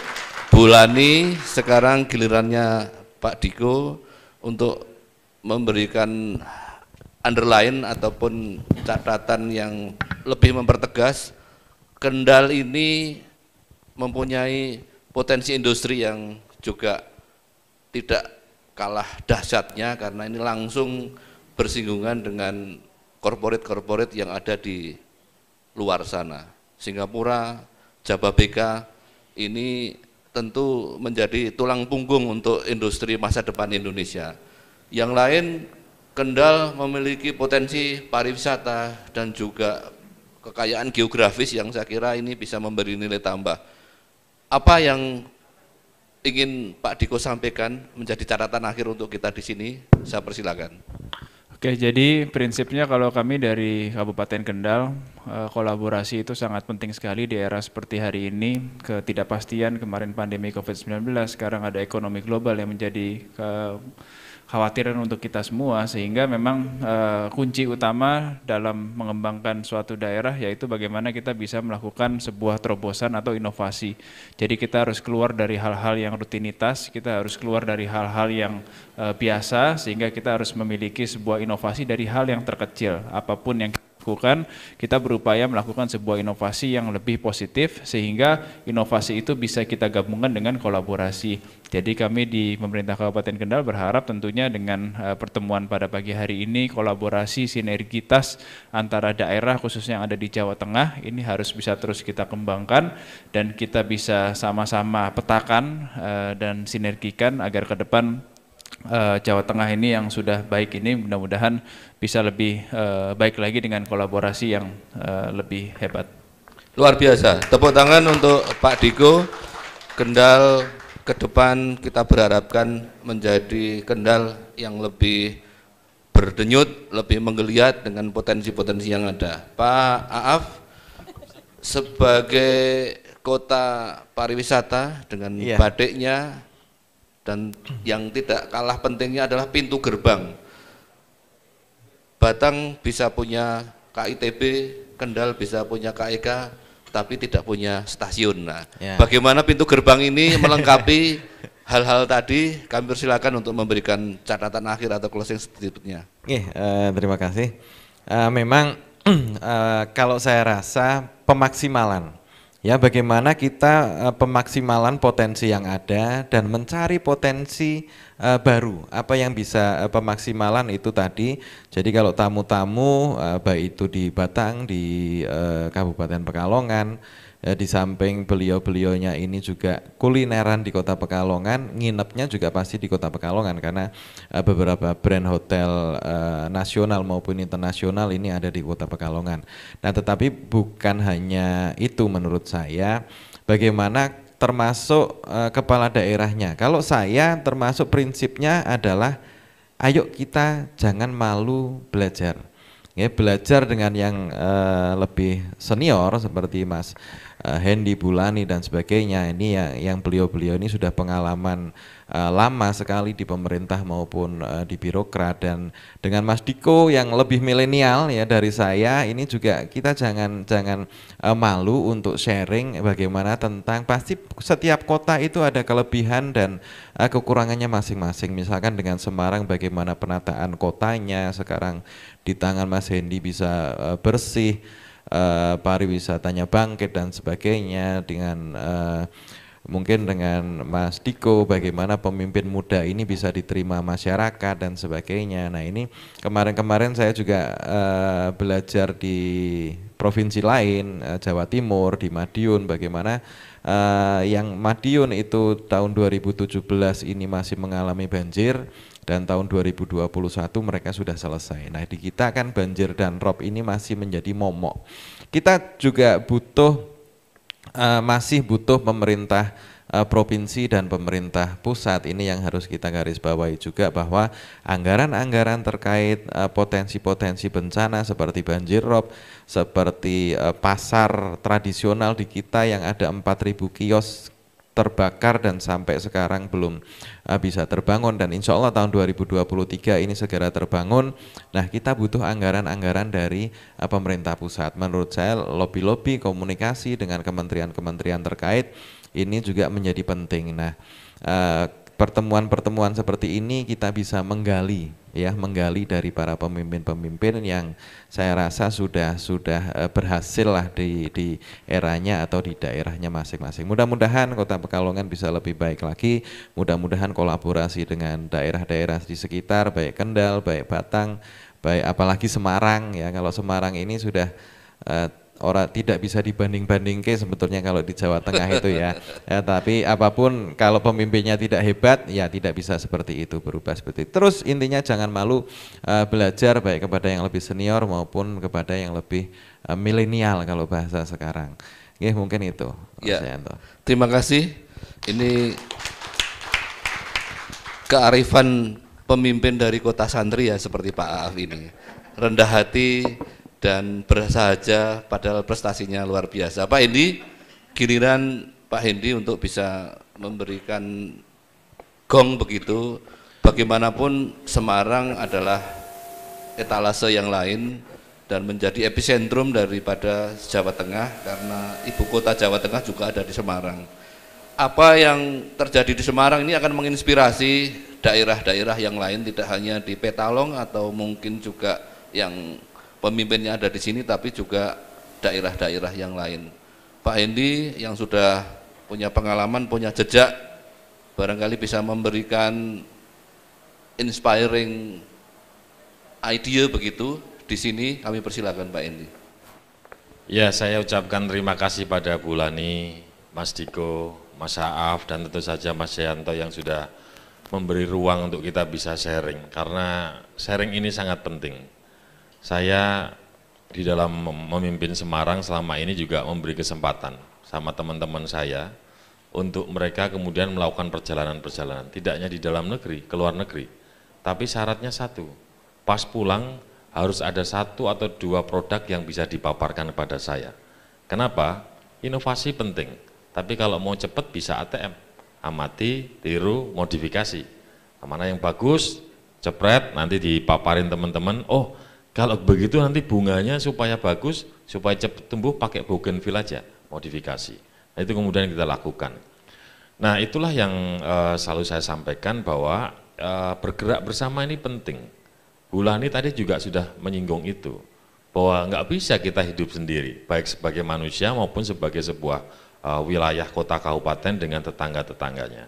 Bu Lani. Sekarang gilirannya Pak Diko untuk memberikan underline ataupun catatan yang lebih mempertegas. Kendal ini mempunyai potensi industri yang juga tidak kalah dahsyatnya, karena ini langsung bersinggungan dengan korporat-korporat yang ada di luar sana. Singapura, Jababeka ini tentu menjadi tulang punggung untuk industri masa depan Indonesia. Yang lain, Kendal memiliki potensi pariwisata dan juga kekayaan geografis yang saya kira ini bisa memberi nilai tambah. Apa yang ingin Pak Diko sampaikan menjadi catatan akhir untuk kita di sini? Saya persilakan. Oke, jadi prinsipnya kalau kami dari Kabupaten Kendal, kolaborasi itu sangat penting sekali di era seperti hari ini. Ketidakpastian, kemarin pandemi COVID-19, sekarang ada ekonomi global yang menjadi khawatiran untuk kita semua, sehingga memang kunci utama dalam mengembangkan suatu daerah yaitu bagaimana kita bisa melakukan sebuah terobosan atau inovasi. Jadi kita harus keluar dari hal-hal yang rutinitas, kita harus keluar dari hal-hal yang biasa, sehingga kita harus memiliki sebuah inovasi dari hal yang terkecil. Apapun yang lakukan, kita berupaya melakukan sebuah inovasi yang lebih positif, sehingga inovasi itu bisa kita gabungkan dengan kolaborasi. Jadi kami di pemerintah Kabupaten Kendal berharap tentunya dengan pertemuan pada pagi hari ini, kolaborasi sinergitas antara daerah khususnya yang ada di Jawa Tengah ini harus bisa terus kita kembangkan, dan kita bisa sama-sama petakan dan sinergikan agar ke depan Jawa Tengah ini yang sudah baik ini mudah-mudahan bisa lebih baik lagi dengan kolaborasi yang lebih hebat. Luar biasa, tepuk tangan untuk Pak Diko. Kendal ke depan kita berharapkan menjadi Kendal yang lebih berdenyut, lebih menggeliat dengan potensi-potensi yang ada. Pak Aaf, sebagai kota pariwisata dengan batiknya, dan yang tidak kalah pentingnya adalah pintu gerbang. Batang bisa punya KITB, Kendal bisa punya KEK, tapi tidak punya stasiun. Nah, bagaimana pintu gerbang ini melengkapi hal-hal tadi? Kami persilakan untuk memberikan catatan akhir atau closing statement-nya. Terima kasih. Memang kalau saya rasa pemaksimalan, ya, bagaimana kita pemaksimalan potensi yang ada dan mencari potensi baru. Apa yang bisa pemaksimalan itu tadi. Jadi kalau tamu-tamu baik itu di Batang, di Kabupaten Pekalongan, di samping beliau-beliaunya ini juga kulineran di Kota Pekalongan, nginepnya juga pasti di Kota Pekalongan karena beberapa brand hotel nasional maupun internasional ini ada di Kota Pekalongan. Nah, tetapi bukan hanya itu menurut saya, bagaimana termasuk kepala daerahnya. Kalau saya termasuk prinsipnya adalah ayo kita jangan malu belajar. Ya, belajar dengan yang lebih senior seperti Mas Hendy, Bulani dan sebagainya. Ini yang beliau-beliau ini sudah pengalaman lama sekali di pemerintah maupun di birokrat, dan dengan Mas Diko yang lebih milenial ya dari saya, ini juga kita jangan malu untuk sharing bagaimana tentang, pasti setiap kota itu ada kelebihan dan kekurangannya masing-masing. Misalkan dengan Semarang bagaimana penataan kotanya sekarang di tangan Mas Hendy bisa bersih, pariwisatanya bangkit dan sebagainya. Dengan mungkin dengan Mas Diko bagaimana pemimpin muda ini bisa diterima masyarakat dan sebagainya. Nah ini kemarin-kemarin saya juga belajar di provinsi lain, Jawa Timur, di Madiun, bagaimana yang Madiun itu tahun 2017 ini masih mengalami banjir, dan tahun 2021 mereka sudah selesai. Nah di kita kan banjir dan rob ini masih menjadi momok. Kita juga masih butuh pemerintah provinsi dan pemerintah pusat. Ini yang harus kita garis bawahi juga, bahwa anggaran-anggaran terkait potensi-potensi bencana seperti banjir rob, seperti pasar tradisional di kita yang ada 4.000 kios terbakar dan sampai sekarang belum bisa terbangun, dan insya Allah tahun 2023 ini segera terbangun. Nah kita butuh anggaran-anggaran dari pemerintah pusat. Menurut saya lobby-lobby komunikasi dengan kementerian-kementerian terkait ini juga menjadi penting. Nah pertemuan-pertemuan seperti ini kita bisa menggali dari para pemimpin-pemimpin yang saya rasa sudah berhasil lah di eranya atau di daerahnya masing-masing. Mudah-mudahan Kota Pekalongan bisa lebih baik lagi, mudah-mudahan kolaborasi dengan daerah-daerah di sekitar, baik Kendal, baik Batang, baik apalagi Semarang ya. Kalau Semarang ini sudah orang tidak bisa dibanding-bandingke sebetulnya kalau di Jawa Tengah itu ya. Tapi apapun kalau pemimpinnya tidak hebat ya tidak bisa seperti itu, berubah seperti itu. Terus intinya jangan malu belajar baik kepada yang lebih senior maupun kepada yang lebih milenial kalau bahasa sekarang. Oke, mungkin itu. Ya. Terima kasih. Ini kearifan pemimpin dari kota santri ya, seperti Pak Aaf ini. Rendah hati dan bersahaja padahal prestasinya luar biasa. Pak Hendy, giliran Pak Hendy untuk bisa memberikan gong begitu. Bagaimanapun Semarang adalah etalase yang lain dan menjadi epicentrum daripada Jawa Tengah, karena ibu kota Jawa Tengah juga ada di Semarang. Apa yang terjadi di Semarang ini akan menginspirasi daerah-daerah yang lain, tidak hanya di Petalong atau mungkin juga yang pemimpinnya ada di sini, tapi juga daerah-daerah yang lain. Pak Hendy yang sudah punya pengalaman, punya jejak, barangkali bisa memberikan inspiring idea begitu. Di sini kami persilakan Pak Hendy. Ya, saya ucapkan terima kasih pada Bulani, Mas Diko, Mas Aaf, dan tentu saja Mas Yanto yang sudah memberi ruang untuk kita bisa sharing, karena sharing ini sangat penting. Saya di dalam memimpin Semarang selama ini juga memberi kesempatan sama teman-teman saya untuk mereka kemudian melakukan perjalanan-perjalanan, tidak hanya di dalam negeri, ke luar negeri, tapi syaratnya satu, pas pulang harus ada 1 atau 2 produk yang bisa dipaparkan kepada saya. Kenapa? Inovasi penting, tapi kalau mau cepat bisa ATM, amati, tiru, modifikasi. Mana yang bagus, cepret, nanti dipaparin teman-teman, oh kalau begitu nanti bunganya supaya bagus, supaya cepat tumbuh pakai bougainville aja, modifikasi. Nah, itu kemudian kita lakukan. Nah itulah yang selalu saya sampaikan, bahwa bergerak bersama ini penting. Bulani tadi juga sudah menyinggung itu, bahwa nggak bisa kita hidup sendiri, baik sebagai manusia maupun sebagai sebuah wilayah kota kabupaten dengan tetangga-tetangganya.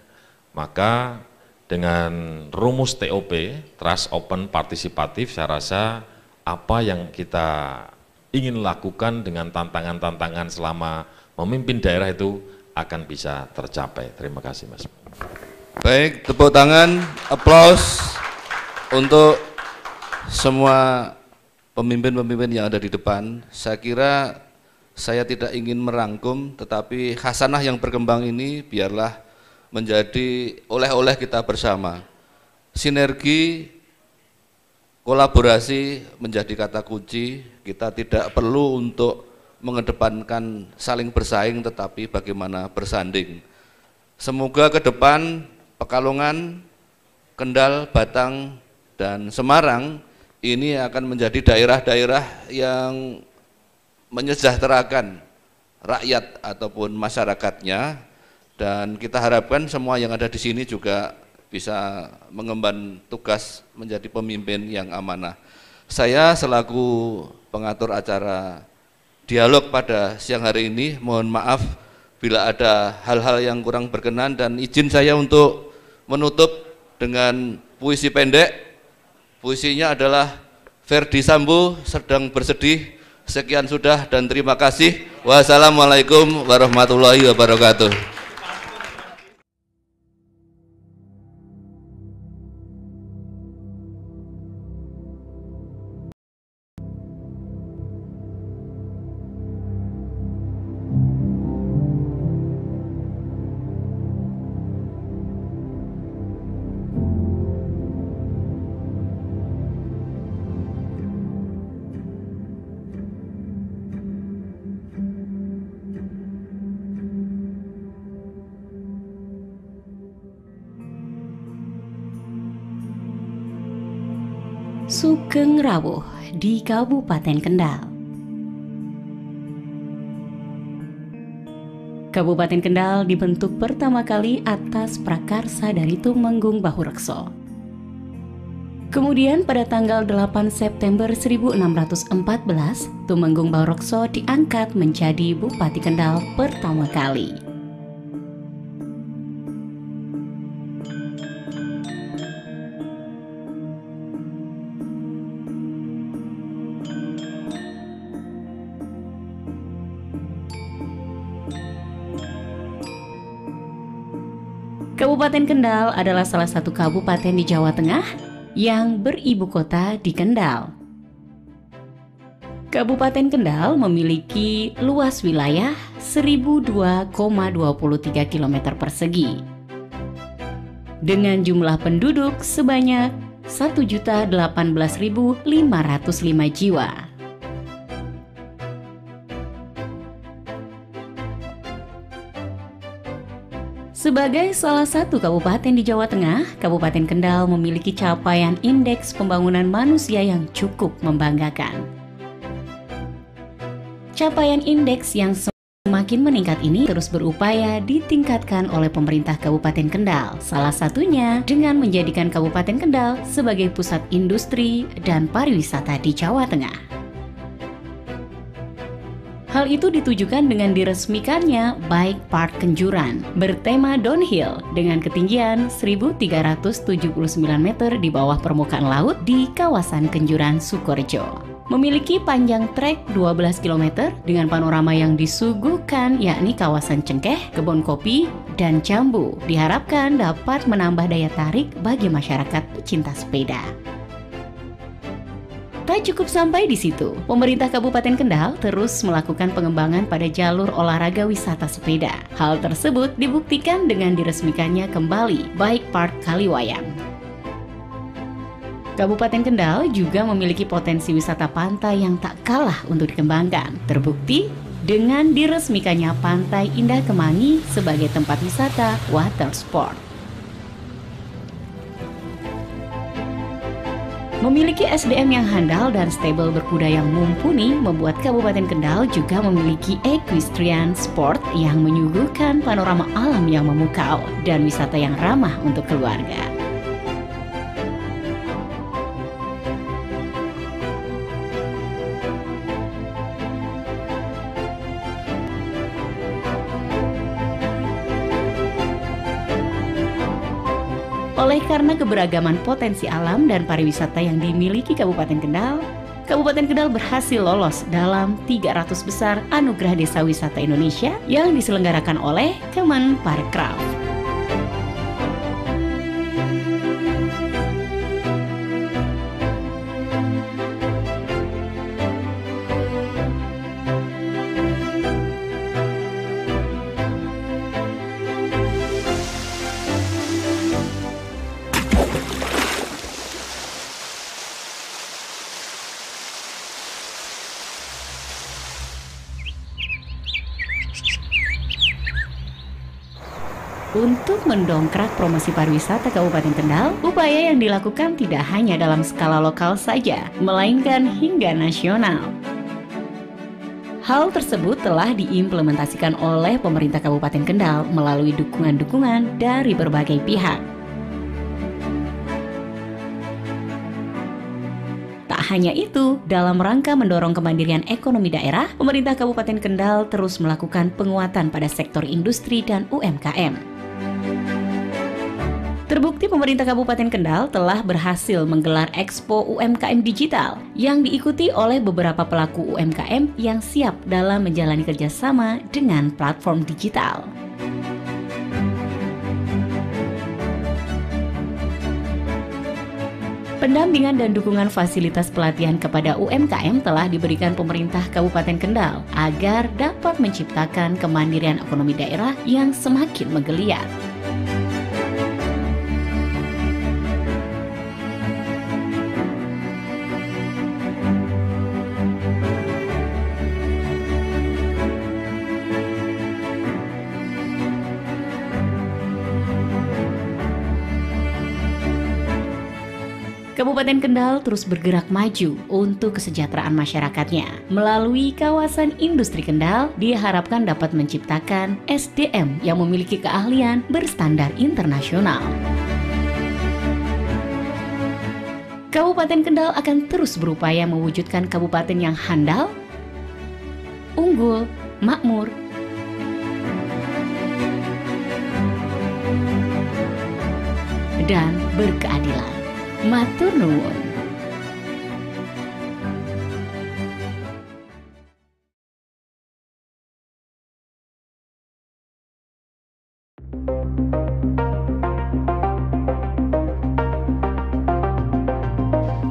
Maka dengan rumus TOP, Trust, Open, Partisipatif, saya rasa apa yang kita ingin lakukan dengan tantangan-tantangan selama memimpin daerah itu akan bisa tercapai. Terima kasih Mas. Baik, tepuk tangan, aplaus untuk semua pemimpin-pemimpin yang ada di depan. Saya kira saya tidak ingin merangkum, tetapi hasanah yang berkembang ini biarlah menjadi oleh-oleh kita bersama. Sinergi, kolaborasi menjadi kata kunci. Kita tidak perlu untuk mengedepankan saling bersaing, tetapi bagaimana bersanding. Semoga ke depan Pekalongan, Kendal, Batang, dan Semarang ini akan menjadi daerah-daerah yang menyejahterakan rakyat ataupun masyarakatnya, dan kita harapkan semua yang ada di sini juga bisa mengemban tugas menjadi pemimpin yang amanah. Saya selaku pengatur acara dialog pada siang hari ini, mohon maaf bila ada hal-hal yang kurang berkenan, dan izin saya untuk menutup dengan puisi pendek. Puisinya adalah Ferdi Sambo sedang bersedih. Sekian sudah dan terima kasih. Wassalamualaikum warahmatullahi wabarakatuh. Sugeng Rawuh di Kabupaten Kendal. Kabupaten Kendal dibentuk pertama kali atas prakarsa dari Tumenggung Bahurekso. Kemudian pada tanggal 8 September 1614, Tumenggung Bahurekso diangkat menjadi Bupati Kendal pertama kali. Kabupaten Kendal adalah salah satu kabupaten di Jawa Tengah yang beribu kota di Kendal. Kabupaten Kendal memiliki luas wilayah 1002,23 km persegi dengan jumlah penduduk sebanyak 1.018.505 jiwa. Sebagai salah satu kabupaten di Jawa Tengah, Kabupaten Kendal memiliki capaian indeks pembangunan manusia yang cukup membanggakan. Capaian indeks yang semakin meningkat ini terus berupaya ditingkatkan oleh pemerintah Kabupaten Kendal, salah satunya dengan menjadikan Kabupaten Kendal sebagai pusat industri dan pariwisata di Jawa Tengah. Hal itu ditujukan dengan diresmikannya Bike Park Kenjuran bertema downhill dengan ketinggian 1.379 meter di bawah permukaan laut di kawasan Kenjuran Sukorejo. Memiliki panjang trek 12 km dengan panorama yang disuguhkan yakni kawasan Cengkeh, Kebun Kopi, dan Jambu. Diharapkan dapat menambah daya tarik bagi masyarakat pecinta sepeda. Tak cukup sampai di situ, pemerintah Kabupaten Kendal terus melakukan pengembangan pada jalur olahraga wisata sepeda. Hal tersebut dibuktikan dengan diresmikannya kembali Bike Park Kaliwayang. Kabupaten Kendal juga memiliki potensi wisata pantai yang tak kalah untuk dikembangkan. Terbukti dengan diresmikannya Pantai Indah Kemangi sebagai tempat wisata water sport. Memiliki SDM yang handal dan stable berkuda yang mumpuni membuat Kabupaten Kendal juga memiliki equestrian sport yang menyuguhkan panorama alam yang memukau dan wisata yang ramah untuk keluarga. Oleh karena keberagaman potensi alam dan pariwisata yang dimiliki Kabupaten Kendal, Kabupaten Kendal berhasil lolos dalam 300 besar Anugerah Desa Wisata Indonesia yang diselenggarakan oleh Kemenparekraf. Untuk mendongkrak promosi pariwisata Kabupaten Kendal, upaya yang dilakukan tidak hanya dalam skala lokal saja, melainkan hingga nasional. Hal tersebut telah diimplementasikan oleh pemerintah Kabupaten Kendal melalui dukungan-dukungan dari berbagai pihak. Tak hanya itu, dalam rangka mendorong kemandirian ekonomi daerah, pemerintah Kabupaten Kendal terus melakukan penguatan pada sektor industri dan UMKM. Terbukti pemerintah Kabupaten Kendal telah berhasil menggelar Expo UMKM Digital yang diikuti oleh beberapa pelaku UMKM yang siap dalam menjalani kerjasama dengan platform digital. Pendampingan dan dukungan fasilitas pelatihan kepada UMKM telah diberikan pemerintah Kabupaten Kendal agar dapat menciptakan kemandirian ekonomi daerah yang semakin menggeliat. Kabupaten Kendal terus bergerak maju untuk kesejahteraan masyarakatnya. Melalui kawasan industri Kendal, diharapkan dapat menciptakan SDM yang memiliki keahlian berstandar internasional. Kabupaten Kendal akan terus berupaya mewujudkan kabupaten yang handal, unggul, makmur, dan berkeadilan. Matur nuwun.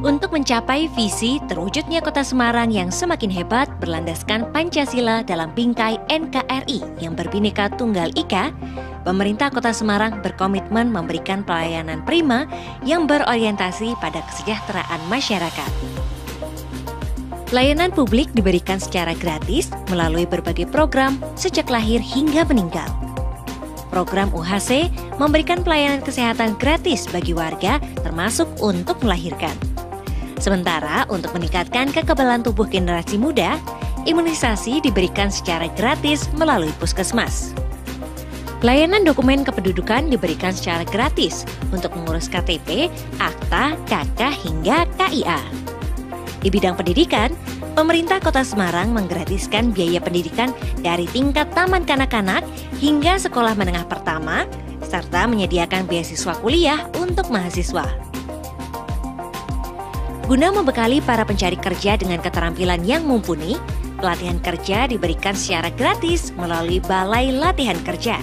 Untuk mencapai visi terwujudnya Kota Semarang yang semakin hebat berlandaskan Pancasila dalam bingkai NKRI yang berbineka tunggal ika, pemerintah Kota Semarang berkomitmen memberikan pelayanan prima yang berorientasi pada kesejahteraan masyarakat. Layanan publik diberikan secara gratis melalui berbagai program sejak lahir hingga meninggal. Program UHC memberikan pelayanan kesehatan gratis bagi warga termasuk untuk melahirkan. Sementara untuk meningkatkan kekebalan tubuh generasi muda, imunisasi diberikan secara gratis melalui puskesmas. Layanan dokumen kependudukan diberikan secara gratis untuk mengurus KTP, akta, KK hingga KIA. Di bidang pendidikan, pemerintah Kota Semarang menggratiskan biaya pendidikan dari tingkat taman kanak-kanak hingga sekolah menengah pertama, serta menyediakan beasiswa kuliah untuk mahasiswa. Guna membekali para pencari kerja dengan keterampilan yang mumpuni, pelatihan kerja diberikan secara gratis melalui Balai Latihan Kerja.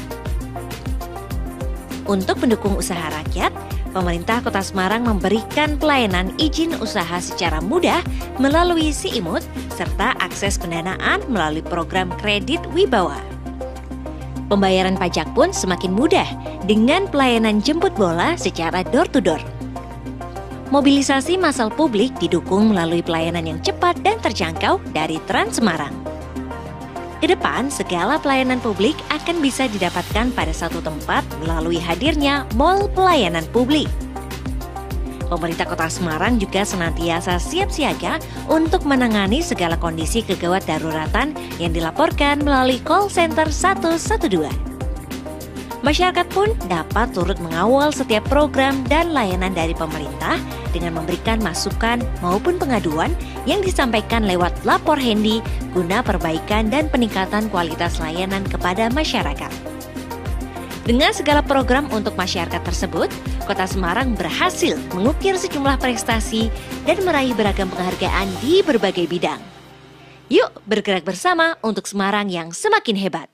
Untuk mendukung usaha rakyat, pemerintah Kota Semarang memberikan pelayanan izin usaha secara mudah melalui SIIMUT serta akses pendanaan melalui program kredit Wibawa. Pembayaran pajak pun semakin mudah dengan pelayanan jemput bola secara door-to-door. Mobilisasi massal publik didukung melalui pelayanan yang cepat dan terjangkau dari Trans Semarang. Ke depan, segala pelayanan publik akan bisa didapatkan pada satu tempat melalui hadirnya Mall Pelayanan Publik. Pemerintah Kota Semarang juga senantiasa siap siaga untuk menangani segala kondisi kegawat daruratan yang dilaporkan melalui call center 112. Masyarakat pun dapat turut mengawal setiap program dan layanan dari pemerintah dengan memberikan masukan maupun pengaduan yang disampaikan lewat lapor handy guna perbaikan dan peningkatan kualitas layanan kepada masyarakat. Dengan segala program untuk masyarakat tersebut, Kota Semarang berhasil mengukir sejumlah prestasi dan meraih beragam penghargaan di berbagai bidang. Yuk bergerak bersama untuk Semarang yang semakin hebat.